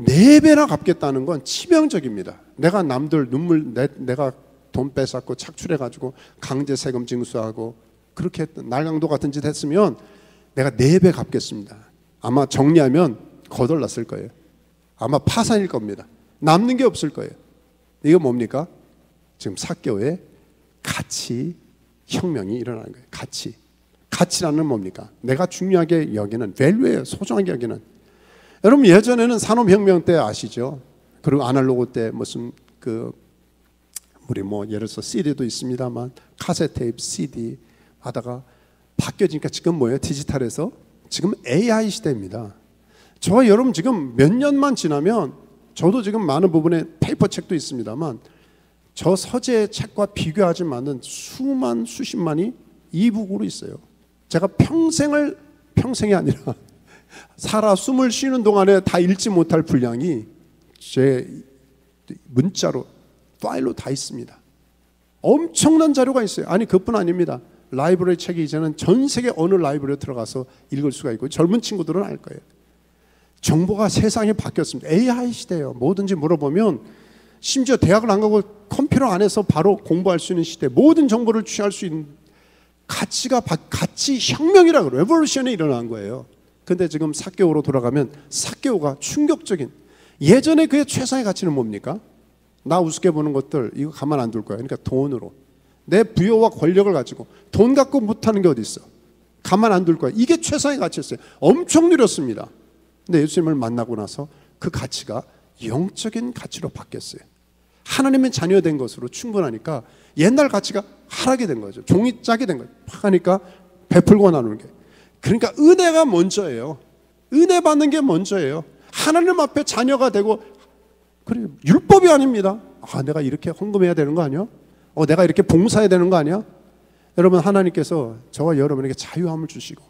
4배나 갚겠다는 건 치명적입니다. 내가 남들 눈물 내가 돈 뺏었고 착출해가지고 강제 세금 징수하고 그렇게 날강도 같은 짓 했으면 내가 4배 갚겠습니다. 아마 정리하면 거덜났을 거예요. 아마 파산일 겁니다. 남는 게 없을 거예요. 이거 뭡니까? 지금 삭개오의 가치 혁명이 일어나는 거예요. 가치라는 뭡니까? 내가 중요하게 여기는 밸류예요. 소중하게 여기는. 여러분 예전에는 산업혁명 때 아시죠? 그리고 아날로그 때 무슨 우리 뭐 예를 들어서 CD도 있습니다만 카세트 테이프, CD 하다가 바뀌어지니까 지금 뭐예요? 디지털에서 지금 AI 시대입니다. 저 여러분 지금 몇 년만 지나면, 저도 지금 많은 부분에 페이퍼 책도 있습니다만 저 서재 책과 비교하지만은 수십만이 이북으로 있어요. 제가 평생이 아니라 살아 숨을 쉬는 동안에 다 읽지 못할 분량이 제 문자로 파일로 다 있습니다. 엄청난 자료가 있어요. 아니 그뿐 아닙니다. 라이브러리 책이 이제는 전 세계 어느 라이브러리에 들어가서 읽을 수가 있고 젊은 친구들은 알 거예요. 정보가 세상이 바뀌었습니다. AI 시대예요. 뭐든지 물어보면, 심지어 대학을 안 가고 컴퓨터 안에서 바로 공부할 수 있는 시대, 모든 정보를 취할 수 있는 가치 혁명이라고 레볼루션이 일어난 거예요. 근데 지금 삭개오로 돌아가면 삭개오가 충격적인, 예전에 그의 최상의 가치는 뭡니까? 나 우습게 보는 것들 이거 가만 안 둘 거야. 그러니까 돈으로 내 부여와 권력을 가지고 돈 갖고 못하는 게 어디 있어? 가만 안 둘 거야. 이게 최상의 가치였어요. 엄청 누렸습니다. 근데 예수님을 만나고 나서 그 가치가 영적인 가치로 바뀌었어요. 하나님의 자녀된 것으로 충분하니까 옛날 가치가 하락이 된 거죠. 종이 짝이 된 거예요. 하니까 베풀고 나누는 게. 그러니까 은혜가 먼저예요. 은혜 받는 게 먼저예요. 하나님 앞에 자녀가 되고, 그래, 율법이 아닙니다. 내가 이렇게 헌금해야 되는 거 아니야? 내가 이렇게 봉사해야 되는 거 아니야? 여러분, 하나님께서 저와 여러분에게 자유함을 주시고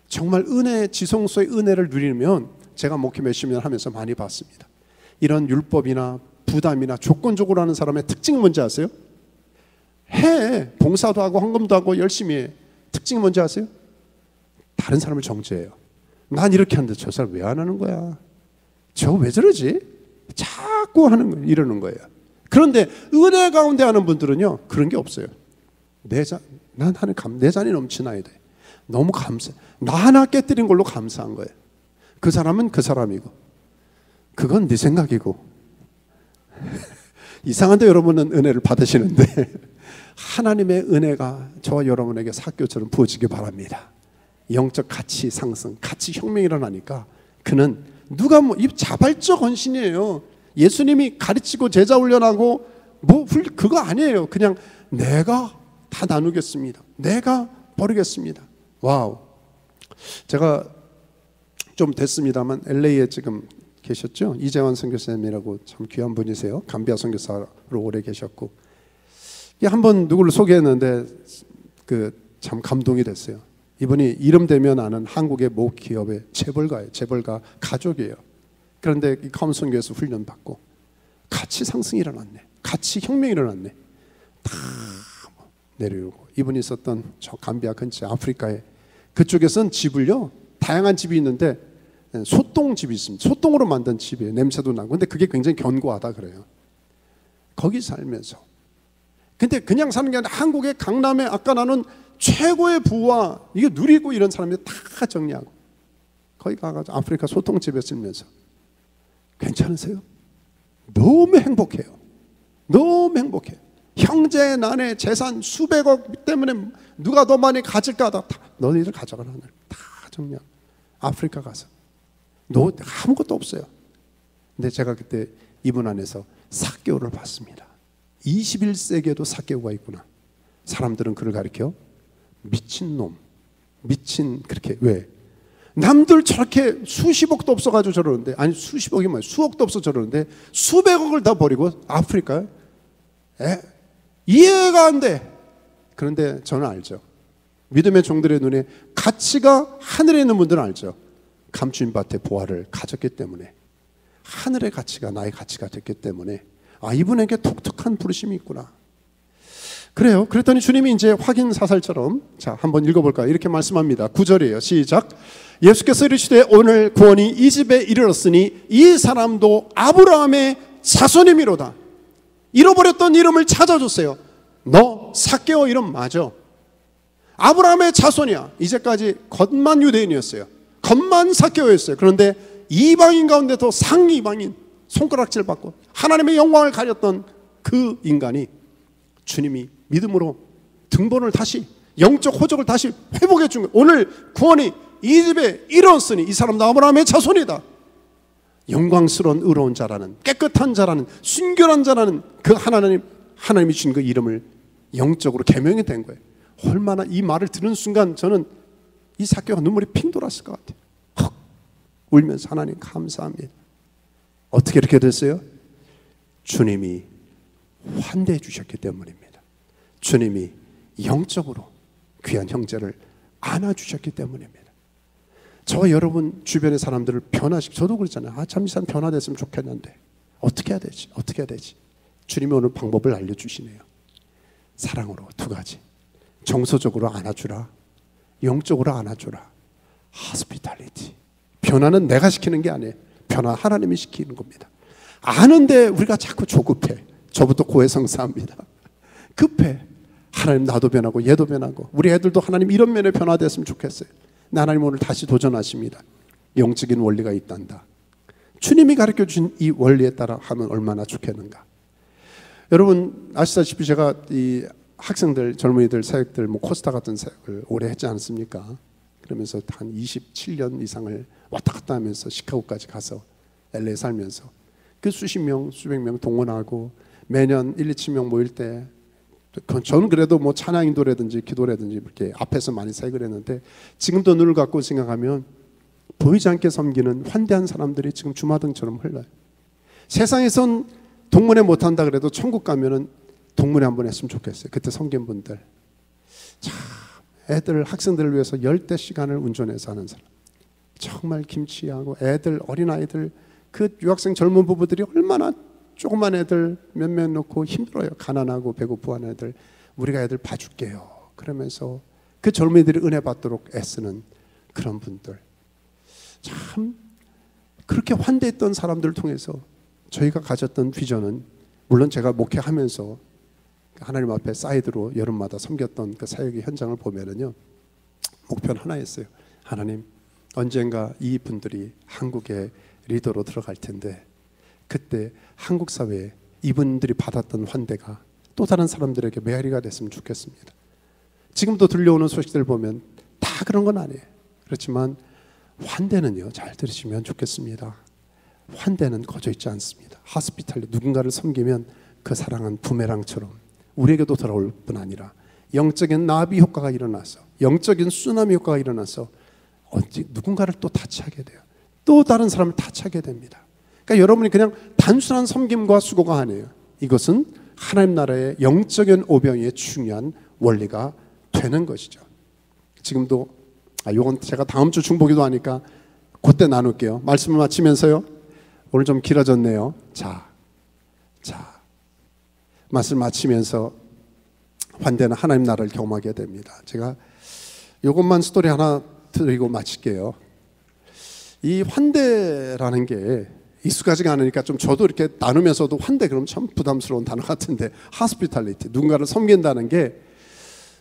정말 은혜, 지성소의 은혜를 누리면, 제가 목회 몇십 년 하면서 많이 봤습니다. 이런 율법이나 부담이나 조건적으로 하는 사람의 특징이 뭔지 아세요? 봉사도 하고 헌금도 하고 열심히 해. 특징이 뭔지 아세요? 다른 사람을 정죄해요. 난 이렇게 하는데 저 사람 왜 안 하는 거야? 저 왜 저러지? 자꾸 하는 거예요. 이러는 거예요. 그런데 은혜 가운데 하는 분들은요, 그런 게 없어요. 내 잔이 넘치나야 돼. 너무 감사해. 나 하나 깨뜨린 걸로 감사한 거예요. 그 사람은 그 사람이고, 그건 네 생각이고. 이상한데 여러분은 은혜를 받으시는데 하나님의 은혜가 저와 여러분에게 삭교처럼 부어지기 바랍니다. 영적 가치 상승, 가치 혁명이 일어나니까 그는 누가 이 자발적 헌신이에요. 예수님이 가르치고 제자 훈련하고 그거 아니에요. 그냥 내가 다 나누겠습니다. 내가 버리겠습니다. 와우. 제가 좀 됐습니다만 LA에 지금 계셨죠? 이재환 선교사님이라고 참 귀한 분이세요. 감비아 선교사로 오래 계셨고, 한번 누구를 소개했는데 참 감동이 됐어요. 이분이 이름 되면 아는 한국의 모 기업의 재벌가예요. 재벌가 가족이에요. 그런데 이 카운선교에서 훈련 받고 가치 상승이 일어났네. 가치 혁명이 일어났네. 다 내려오고, 이분이 있었던 저 감비아 근처 아프리카에, 그쪽에선 집을요, 다양한 집이 있는데 소똥집이 있습니다. 소똥으로 만든 집이에요. 냄새도 나고. 근데 그게 굉장히 견고하다 그래요. 거기 살면서. 근데 그냥 사는 게 아니라 한국의 강남에 아까 나눈 최고의 부와 이게 누리고 이런 사람들이 다 정리하고 거기 가가지고 아프리카 소똥집에 살면서, 괜찮으세요? 너무 행복해요. 너무 행복해요. 형제, 나네, 재산 수백억 때문에 누가 더 많이 가질까 하다 너희들 가져가라. 다 정리하고 아프리카 가서 아무것도 없어요. 근데 제가 그때 이분 안에서 삭개오를 봤습니다. 21세기에도 삭개오가 있구나. 사람들은 그를 가리켜 미친놈, 그렇게. 왜? 남들 저렇게 수십억도 없어가지고 저러는데, 아니 수십억이 뭐야, 수억도 없어 저러는데 수백억을 다 버리고 아프리카에? 이해가 안 돼. 그런데 저는 알죠. 믿음의 종들의 눈에 가치가 하늘에 있는 분들은 알죠. 감추인밭의 보화를 가졌기 때문에, 하늘의 가치가 나의 가치가 됐기 때문에, 이분에게 독특한 부르심이 있구나. 그래요. 그랬더니 주님이 이제 확인 사살처럼, 자, 한번 읽어볼까요? 이렇게 말씀합니다. 9절이에요. 시작. 예수께서 이르시되 오늘 구원이 이 집에 이르렀으니 이 사람도 아브라함의 자손이미로다. 잃어버렸던 이름을 찾아줬어요. 너 삭개오 이름 맞아. 아브라함의 자손이야. 이제까지 겉만 유대인이었어요. 겉만 삭개오였어요. 그런데 이방인 가운데 더 상이방인, 손가락질 받고 하나님의 영광을 가렸던 그 인간이 주님이 믿음으로 등본을 다시, 영적 호적을 다시 회복해 준 거예요. 오늘 구원이 이 집에 이르렀으니 이 사람도 아브라함의 자손이다. 영광스러운 의로운 자라는, 깨끗한 자라는, 순결한 자라는 그 하나님이 주신 그 이름을 영적으로 계명이 된 거예요. 얼마나 이 말을 들은 순간 저는 이 삭개오가 눈물이 핑 돌았을 것 같아요. 헉, 울면서 하나님 감사합니다. 어떻게 이렇게 됐어요? 주님이 환대해 주셨기 때문입니다. 주님이 영적으로 귀한 형제를 안아주셨기 때문입니다. 저와 여러분 주변의 사람들을 저도 그랬잖아요. 참 이 사람 변화됐으면 좋겠는데 어떻게 해야 되지? 주님이 오늘 방법을 알려주시네요. 사랑으로 두 가지. 정서적으로 안아주라. 영적으로 안아주라. hospitality. 변화는 내가 시키는 게 아니에요. 변화 하나님이 시키는 겁니다. 아는데 우리가 자꾸 조급해. 저부터 고해성사합니다. 급해. 하나님 나도 변하고 얘도 변하고 우리 애들도 하나님 이런 면에 변화됐으면 좋겠어요. 하나님 오늘 다시 도전하십니다. 영적인 원리가 있단다. 주님이 가르쳐주신 이 원리에 따라 하면 얼마나 좋겠는가. 여러분 아시다시피 제가 이 학생들, 젊은이들 사역들 뭐 코스타 같은 사역을 오래 했지 않습니까? 그러면서 한 27년 이상을 왔다 갔다 하면서 시카고까지 가서 LA 살면서 그 수십 명, 수백 명 동원하고 매년 1, 2천 모일 때 저는 그래도 뭐 찬양 인도라든지 기도라든지 이렇게 앞에서 많이 사역을 했는데 지금도 눈을 감고 생각하면 보이지 않게 섬기는 환대한 사람들이 지금 주마등처럼 흘러요. 세상에선 동문회 못한다 그래도 천국 가면은 동문회 한번 했으면 좋겠어요. 그때 섬긴 분들 참 애들 학생들을 위해서 열대 시간을 운전해서 하는 사람, 정말 김치하고 애들 어린아이들 그 유학생 젊은 부부들이 얼마나 조그만 애들 몇몇 놓고 힘들어요. 가난하고 배고프한 애들 우리가 애들 봐줄게요. 그러면서 그 젊은이들이 은혜 받도록 애쓰는 그런 분들, 참 그렇게 환대했던 사람들을 통해서 저희가 가졌던 비전은 물론 제가 목회하면서 하나님 앞에 사이드로 여름마다 섬겼던 그 사역의 현장을 보면은요, 목표는 하나였어요. 하나님, 언젠가 이 분들이 한국의 리더로 들어갈 텐데 그때 한국 사회에 이분들이 받았던 환대가 또 다른 사람들에게 메아리가 됐으면 좋겠습니다. 지금도 들려오는 소식들 보면 다 그런 건 아니에요. 그렇지만 환대는요, 잘 들으시면 좋겠습니다. 환대는 거저 있지 않습니다. 하스피탈리, 누군가를 섬기면 그 사랑은 부메랑처럼 우리에게도 돌아올 뿐 아니라 영적인 나비 효과가 일어나서, 영적인 쓰나미 효과가 일어나서 언제 누군가를 또 타치하게 돼요. 또 다른 사람을 타치하게 됩니다. 그러니까 여러분이 그냥 단순한 섬김과 수고가 아니에요. 이것은 하나님 나라의 영적인 오병이의 중요한 원리가 되는 것이죠. 지금도 이건 제가 다음 주 중보기도 하니까 그때 나눌게요. 말씀을 마치면서요. 오늘 좀 길어졌네요. 자, 말씀 마치면서 환대는 하나님 나라를 경험하게 됩니다. 제가 이것만 스토리 하나 드리고 마칠게요. 이 환대라는 게 익숙하지가 않으니까 좀 저도 이렇게 나누면서도 환대 그러면 참 부담스러운 단어 같은데, 하스피탈리티, 누군가를 섬긴다는 게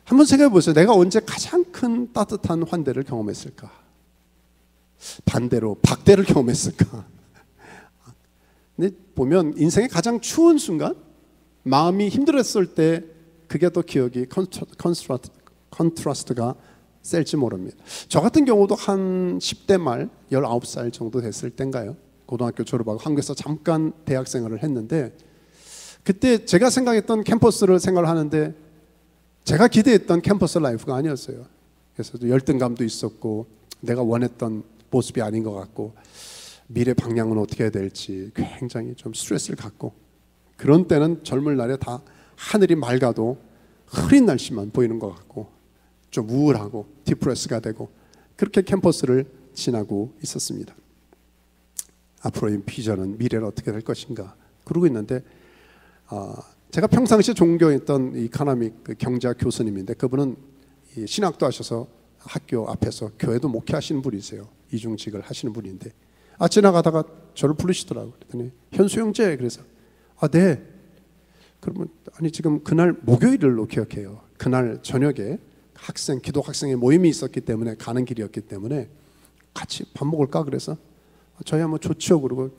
한번 생각해 보세요. 내가 언제 가장 큰 따뜻한 환대를 경험했을까? 반대로 박대를 경험했을까? 근데 보면 인생의 가장 추운 순간, 마음이 힘들었을 때 그게 더 기억이 컨트라스트가 셀지 모릅니다. 저 같은 경우도 한 10대 말 19살 정도 됐을 때인가요? 고등학교 졸업하고 한국에서 잠깐 대학 생활을 했는데, 그때 제가 생각했던 캠퍼스를 생각을 하는데 제가 기대했던 캠퍼스 라이프가 아니었어요. 그래서 열등감도 있었고 내가 원했던 모습이 아닌 것 같고 미래 방향은 어떻게 해야 될지 굉장히 좀 스트레스를 갖고, 그런 때는 젊은 날에 다 하늘이 맑아도 흐린 날씨만 보이는 것 같고 좀 우울하고 디프레스가 되고 그렇게 캠퍼스를 지나고 있었습니다. 앞으로의 비전은 미래는 어떻게 될 것인가 그러고 있는데, 제가 평상시에 존경했던 이카나믹 그 경제학 교수님인데 그분은 신학도 하셔서 학교 앞에서 교회도 목회하시는 분이세요. 이중직을 하시는 분인데 지나가다가 저를 부르시더라고요. 그랬더니 현수 형제, 그래서 네. 그러면 아니 지금 그날 목요일로 기억해요. 그날 저녁에 기도 학생의 모임이 있었기 때문에 가는 길이었기 때문에 같이 밥 먹을까 그래서 저야 뭐 좋죠. 그러고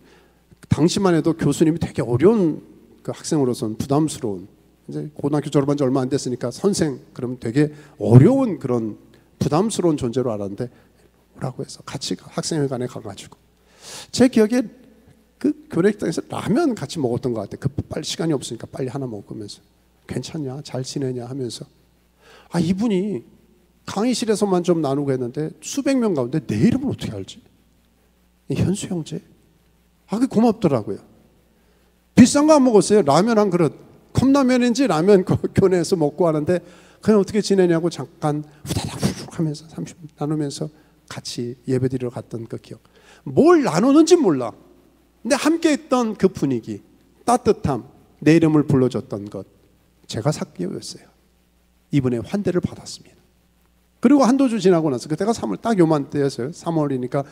당시만 해도 교수님이 되게 어려운 그 학생으로서는 부담스러운, 이제 고등학교 졸업한 지 얼마 안 됐으니까 선생 그러면 되게 어려운 그런 부담스러운 존재로 알았는데 오라고 해서 같이 학생회관에 가가지고 제 기억에 그 교례식당에서 라면 같이 먹었던 것 같아요. 빨리 시간이 없으니까 빨리 하나 먹으면서 괜찮냐 잘 지내냐 하면서 이분이 강의실에서만 좀 나누고 했는데 수백 명 가운데 내 이름을 어떻게 알지? 현수 형제. 그게 고맙더라고요. 비싼 거 안 먹었어요. 라면 한 그릇, 컵라면인지 라면 교내에서 먹고 하는데 그냥 어떻게 지내냐고 잠깐 후다닥 후룩 하면서 30분 나누면서 같이 예배드리러 갔던 그 기억. 뭘 나누는지 몰라. 근데 함께 있던 그 분위기, 따뜻함, 내 이름을 불러줬던 것, 제가 삭개였어요. 이분의 환대를 받았습니다. 그리고 한두 주 지나고 나서 그때가 3월 딱 요맘때였어요. 3월이니까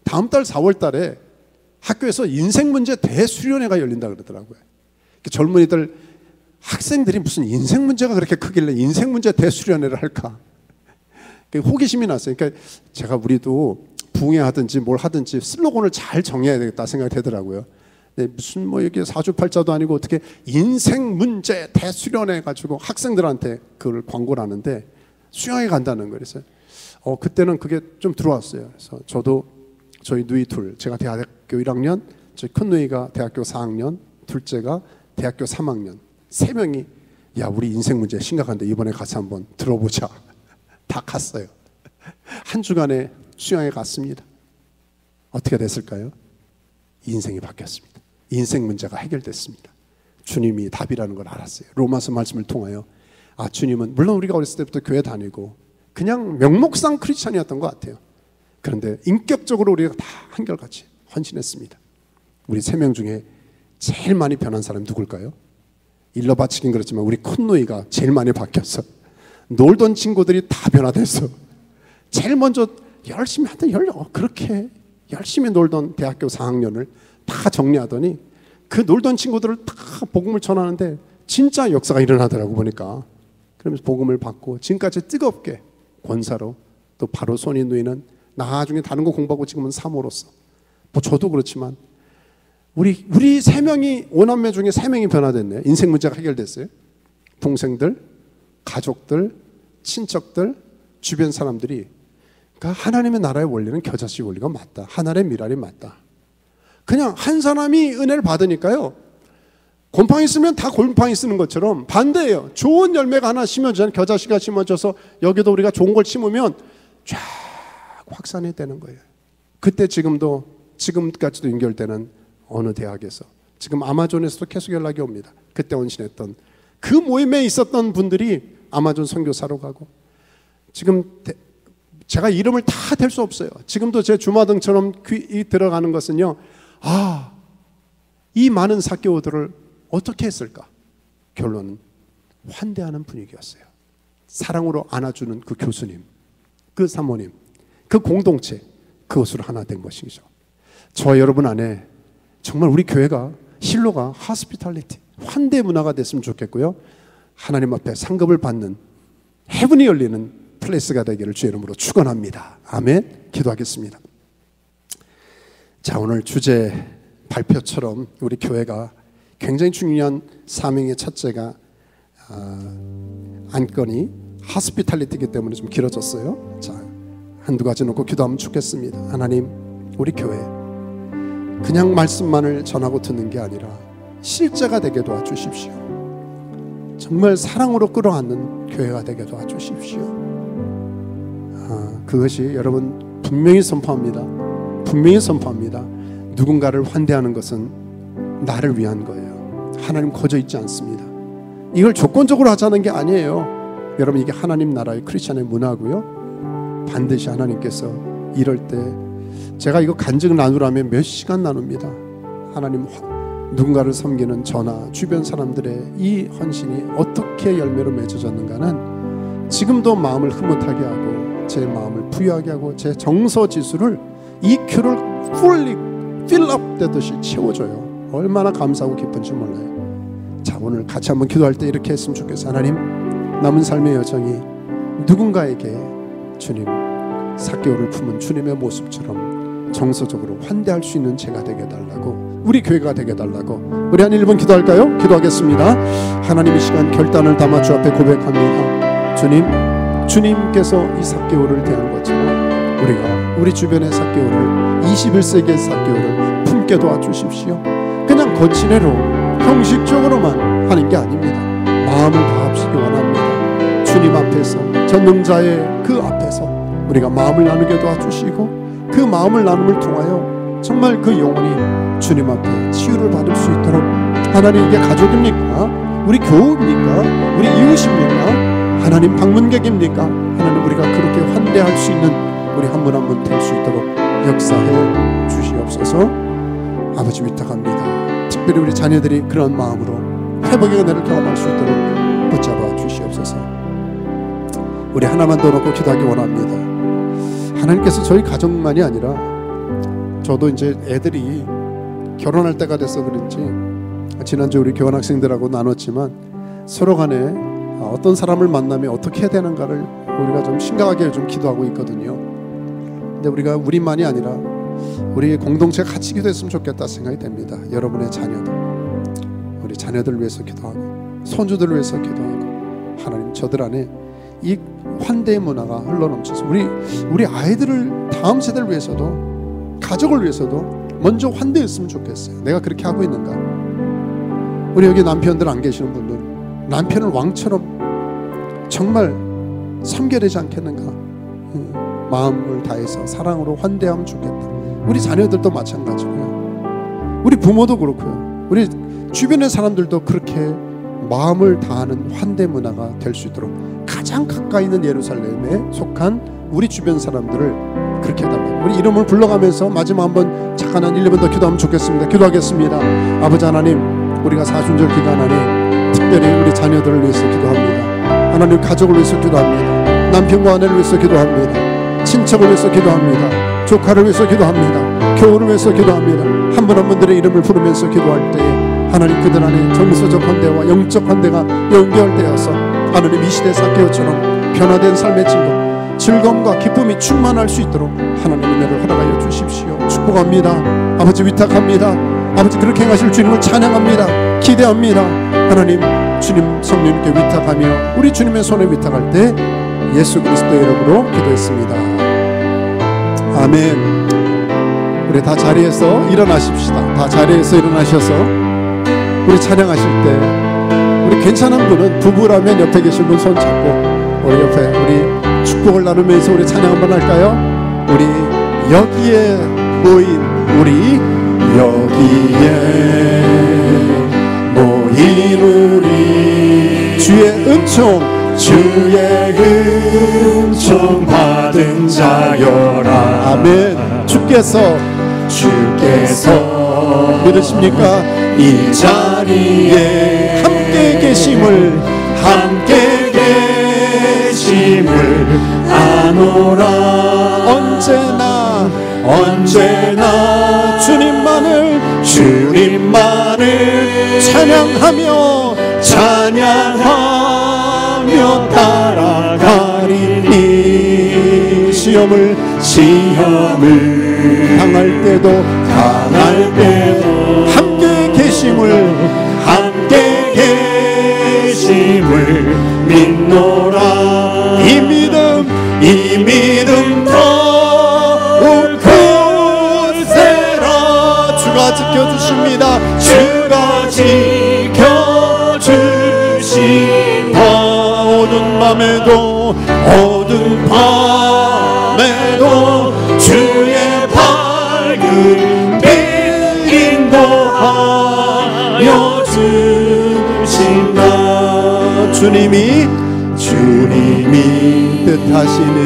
다음 달 4월 달에 학교에서 인생문제 대수련회가 열린다 그러더라고요. 젊은이들, 학생들이 무슨 인생문제가 그렇게 크길래 인생문제 대수련회를 할까? 호기심이 났어요. 그러니까 제가 우리도 부흥회 하든지 뭘 하든지 슬로건을 잘 정해야 되겠다 생각이 되더라고요. 무슨 뭐 이게 사주팔자도 아니고 어떻게 인생 문제 대수련해 가지고 학생들한테 그걸 광고를 하는데 수양회 간다는 거예요. 그래서 그때는 그게 좀 들어왔어요. 그래서 저도 저희 누이 둘, 제가 대학교 1학년, 저희 큰 누이가 대학교 4학년, 둘째가 대학교 3학년, 세 명이 야 우리 인생 문제 심각한데 이번에 같이 한번 들어보자. 다 갔어요. 한 주간에 수양회 갔습니다. 어떻게 됐을까요? 인생이 바뀌었습니다. 인생 문제가 해결됐습니다. 주님이 답이라는 걸 알았어요. 로마서 말씀을 통하여 주님은 물론 우리가 어렸을 때부터 교회 다니고 그냥 명목상 크리스찬이었던 것 같아요. 그런데 인격적으로 우리가 다 한결같이 헌신했습니다. 우리 3명 중에 제일 많이 변한 사람이 누굴까요? 일러 바치긴 그렇지만 우리 큰 누이가 제일 많이 바뀌었어. 놀던 친구들이 다 변화됐어. 제일 먼저 열심히 하던 그렇게 열심히 놀던 대학교 4학년을 다 정리하더니 그 놀던 친구들을 다 복음을 전하는데 진짜 역사가 일어나더라고 보니까. 그러면서 복음을 받고 지금까지 뜨겁게 권사로 또 바로 손이 누이는 나중에 다른 거 공부하고 지금은 사모로서 뭐 저도 그렇지만 우리 3명이 5남매 중에 3명이 변화됐네요. 인생 문제가 해결됐어요. 동생들, 가족들, 친척들, 주변 사람들이 그러니까 하나님의 나라의 원리는 겨자씨 원리가 맞다. 하늘의 미랄이 맞다. 그냥 한 사람이 은혜를 받으니까요. 곰팡이 쓰면 다 곰팡이 쓰는 것처럼 반대예요. 좋은 열매가 하나 심어져서 겨자씨가 심어져서 여기도 우리가 좋은 걸 심으면 쫙 확산이 되는 거예요. 그때 지금까지도 연결되는 어느 대학에서 지금 아마존에서도 계속 연락이 옵니다. 그때 헌신했던 그 모임에 있었던 분들이 아마존 선교사로 가고 지금 제가 이름을 다 댈 수 없어요. 지금도 제 주마등처럼 귀 들어가는 것은요. 이 많은 사개오들을 어떻게 했을까? 결론은 환대하는 분위기였어요. 사랑으로 안아주는 그 교수님, 그 사모님, 그 공동체, 그것으로 하나 된 것이죠. 저와 여러분 안에 정말 우리 교회가 실로가 하스피탈리티, 환대 문화가 됐으면 좋겠고요. 하나님 앞에 상급을 받는 헤븐이 열리는 플레이스가 되기를 주의 이름으로 축원합니다. 아멘. 기도하겠습니다. 자, 오늘 주제 발표처럼 우리 교회가 굉장히 중요한 사명의 첫째가 안건이 하스피탈리티이기 때문에 좀 길어졌어요. 자, 한두 가지 놓고 기도하면 좋겠습니다. 하나님, 우리 교회 그냥 말씀만을 전하고 듣는 게 아니라 실제가 되게 도와주십시오. 정말 사랑으로 끌어안는 교회가 되게 도와주십시오. 그것이 여러분 분명히 선포합니다. 누군가를 환대하는 것은 나를 위한 거예요. 하나님 거저 있지 않습니다. 이걸 조건적으로 하자는 게 아니에요. 여러분, 이게 하나님 나라의 크리스찬의 문화고요. 반드시 하나님께서 이럴 때 제가 이거 간증 나누라면 몇 시간 나눕니다. 하나님, 누군가를 섬기는 저나 주변 사람들의 이 헌신이 어떻게 열매로 맺어졌는가는 지금도 마음을 흐뭇하게 하고 제 마음을 부유하게 하고 제 정서지수를 EQ를 fully fill up 되듯이 채워줘요. 얼마나 감사하고 기쁜지 몰라요. 자, 오늘 같이 한번 기도할 때 이렇게 했으면 좋겠어요. 하나님, 남은 삶의 여정이 누군가에게 주님 삭개오를 품은 주님의 모습처럼 정서적으로 환대할 수 있는 제가 되게 달라고, 우리 교회가 되게 달라고. 우리 한 1분 기도할까요? 기도하겠습니다. 하나님, 이 시간 결단을 담아 주 앞에 고백합니다. 주님께서 이 삭개오를 대한 것처럼 우리가 우리 주변의 삭개오를 21세기의 삭개오를 품게 도와주십시오. 그냥 거치내로 형식적으로만 하는 게 아닙니다. 마음을 다합시기 원합니다. 주님 앞에서, 전능자의 그 앞에서 우리가 마음을 나누게 도와주시고 그 마음을 나눔을 통하여 정말 그 영혼이 주님 앞에 치유를 받을 수 있도록. 하나님, 이게 가족입니까? 우리 교우입니까? 우리 이웃입니까? 하나님 방문객입니까? 하나님, 우리가 그렇게 환대할 수 있는 우리 한 분 한 분 될 수 있도록 역사해 주시옵소서. 아버지, 위탁합니다. 특별히 우리 자녀들이 그런 마음으로 회복의 은혜를 경험할 수 있도록 붙잡아 주시옵소서. 우리 하나만 더 놓고 기도하기 원합니다. 하나님께서 저희 가정만이 아니라 저도 이제 애들이 결혼할 때가 돼서 그런지 지난주 우리 교환학생들하고 나눴지만 서로 간에 어떤 사람을 만나면 어떻게 해야 되는가를 우리가 좀 심각하게 좀 기도하고 있거든요. 근데 우리가 우리만이 아니라 우리 공동체가 같이 기도했으면 좋겠다 생각이 됩니다. 여러분의 자녀들, 우리 자녀들을 위해서 기도하고 손주들을 위해서 기도하고, 하나님 저들 안에 이 환대의 문화가 흘러넘쳐서 우리 아이들을, 다음 세대를 위해서도, 가족을 위해서도 먼저 환대했으면 좋겠어요. 내가 그렇게 하고 있는가? 우리 여기 남편들 안 계시는 분들, 남편을 왕처럼 정말 섬겨야 되지 않겠는가? 마음을 다해서 사랑으로 환대하면 좋겠다. 우리 자녀들도 마찬가지고요. 우리 부모도 그렇고요. 우리 주변의 사람들도 그렇게 마음을 다하는 환대 문화가 될 수 있도록 가장 가까이 있는 예루살렘에 속한 우리 주변 사람들을 그렇게 해달라고, 우리 이름을 불러가면서 마지막 한번 잠깐 한 1분 더 기도하면 좋겠습니다. 기도하겠습니다. 아버지 하나님, 우리가 사순절 기간 안에 특별히 우리 자녀들을 위해서 기도합니다. 하나님, 가족을 위해서 기도합니다. 남편과 아내를 위해서 기도합니다. 친척을 위해서 기도합니다. 조카를 위해서 기도합니다. 교우를 위해서 기도합니다. 한 분 한 분들의 이름을 부르면서 기도할 때에 하나님, 그들 안에 정서적 환대와 영적 환대가 연결되어서 하나님, 이 시대 사케오처럼 변화된 삶의 즐거움과 기쁨이 충만할 수 있도록 하나님 은혜를 허락하여 주십시오. 축복합니다. 아버지, 위탁합니다. 아버지, 그렇게 행하실 주님을 찬양합니다. 기대합니다. 하나님, 주님 성령님께 위탁하며 우리 주님의 손에 위탁할 때 예수 그리스도의 이름으로 기도했습니다. 아멘. 우리 다 자리에서 일어나십시다. 다 자리에서 일어나셔서 우리 찬양하실 때, 우리 괜찮은 분은 부부라면 옆에 계신 분 손 잡고 우리 옆에 우리 축복을 나누면서 우리 찬양 한번 할까요? 우리 여기에 모인, 우리 여기에 모인 우리 주의 은총 받은 자여라. 아멘. 주께서 믿으십니까? 이 자리에 함께 계심을 아노라. 언제나 주님만을 찬양하며 따라가리니, 시험을 당할 때도 함께 계심을 믿노라. 이 믿음 더욱 굳세라. 주가 지켜주십니다. 주가 지켜주신다. 어두운 밤에도 주의 밝은 빛 인도하여 주신다. 주님이 뜻하시니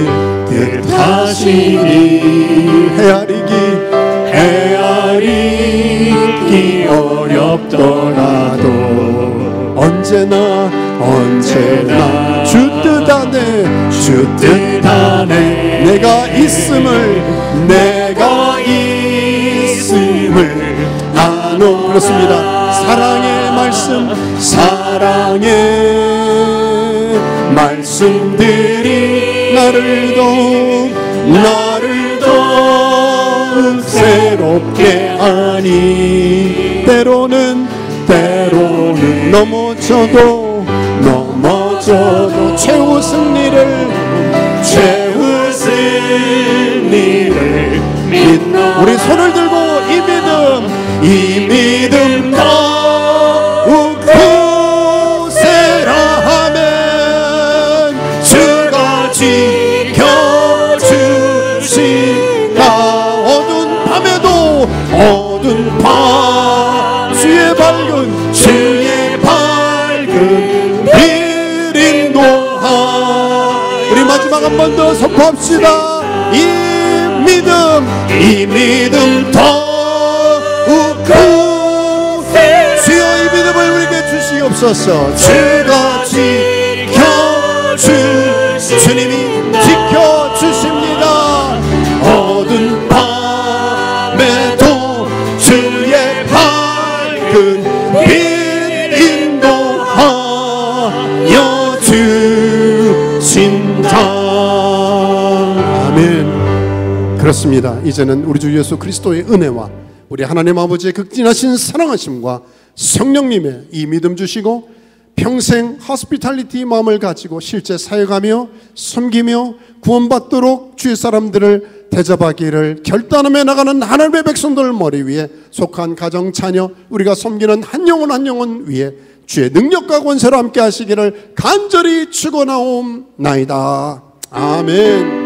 헤아리기 어렵더라도 언제나 주 뜻 안에 내가 있음을 아노. 그렇습니다. 사랑의 말씀들이 나를 더욱 새롭게 하니, 때로는 넘어져도 채우신 일을 믿노. 우리 손을 들고 이 믿음 더욱 굳세라 하면 주가 지켜주신다. 어두운 밤 주의 밝은 빛 인도하. 우리 마지막 한 번 더 선포합시다. 이 믿음 더욱 굳세. 주여, 이 믿음을 우리에게 주시옵소서. 주가 주님이 지켜주십니다. 어두운 밤에도 주의 밝은 빛 인도하여 주신다. 아멘. 그 그렇습니다. 이제는 우리 주 예수 그리스도의 은혜와 우리 하나님 아버지의 극진하신 사랑하심과 성령님의 이 믿음 주시고 평생 호스피탈리티 마음을 가지고 실제 사역하며 섬기며 구원받도록 주의 사람들을 대접하기를 결단하며 나가는 하나님의 백성들 머리 위에 속한 가정 자녀 우리가 섬기는 한 영혼 한 영혼 위에 주의 능력과 권세로 함께 하시기를 간절히 축원하옵나이다. 아멘.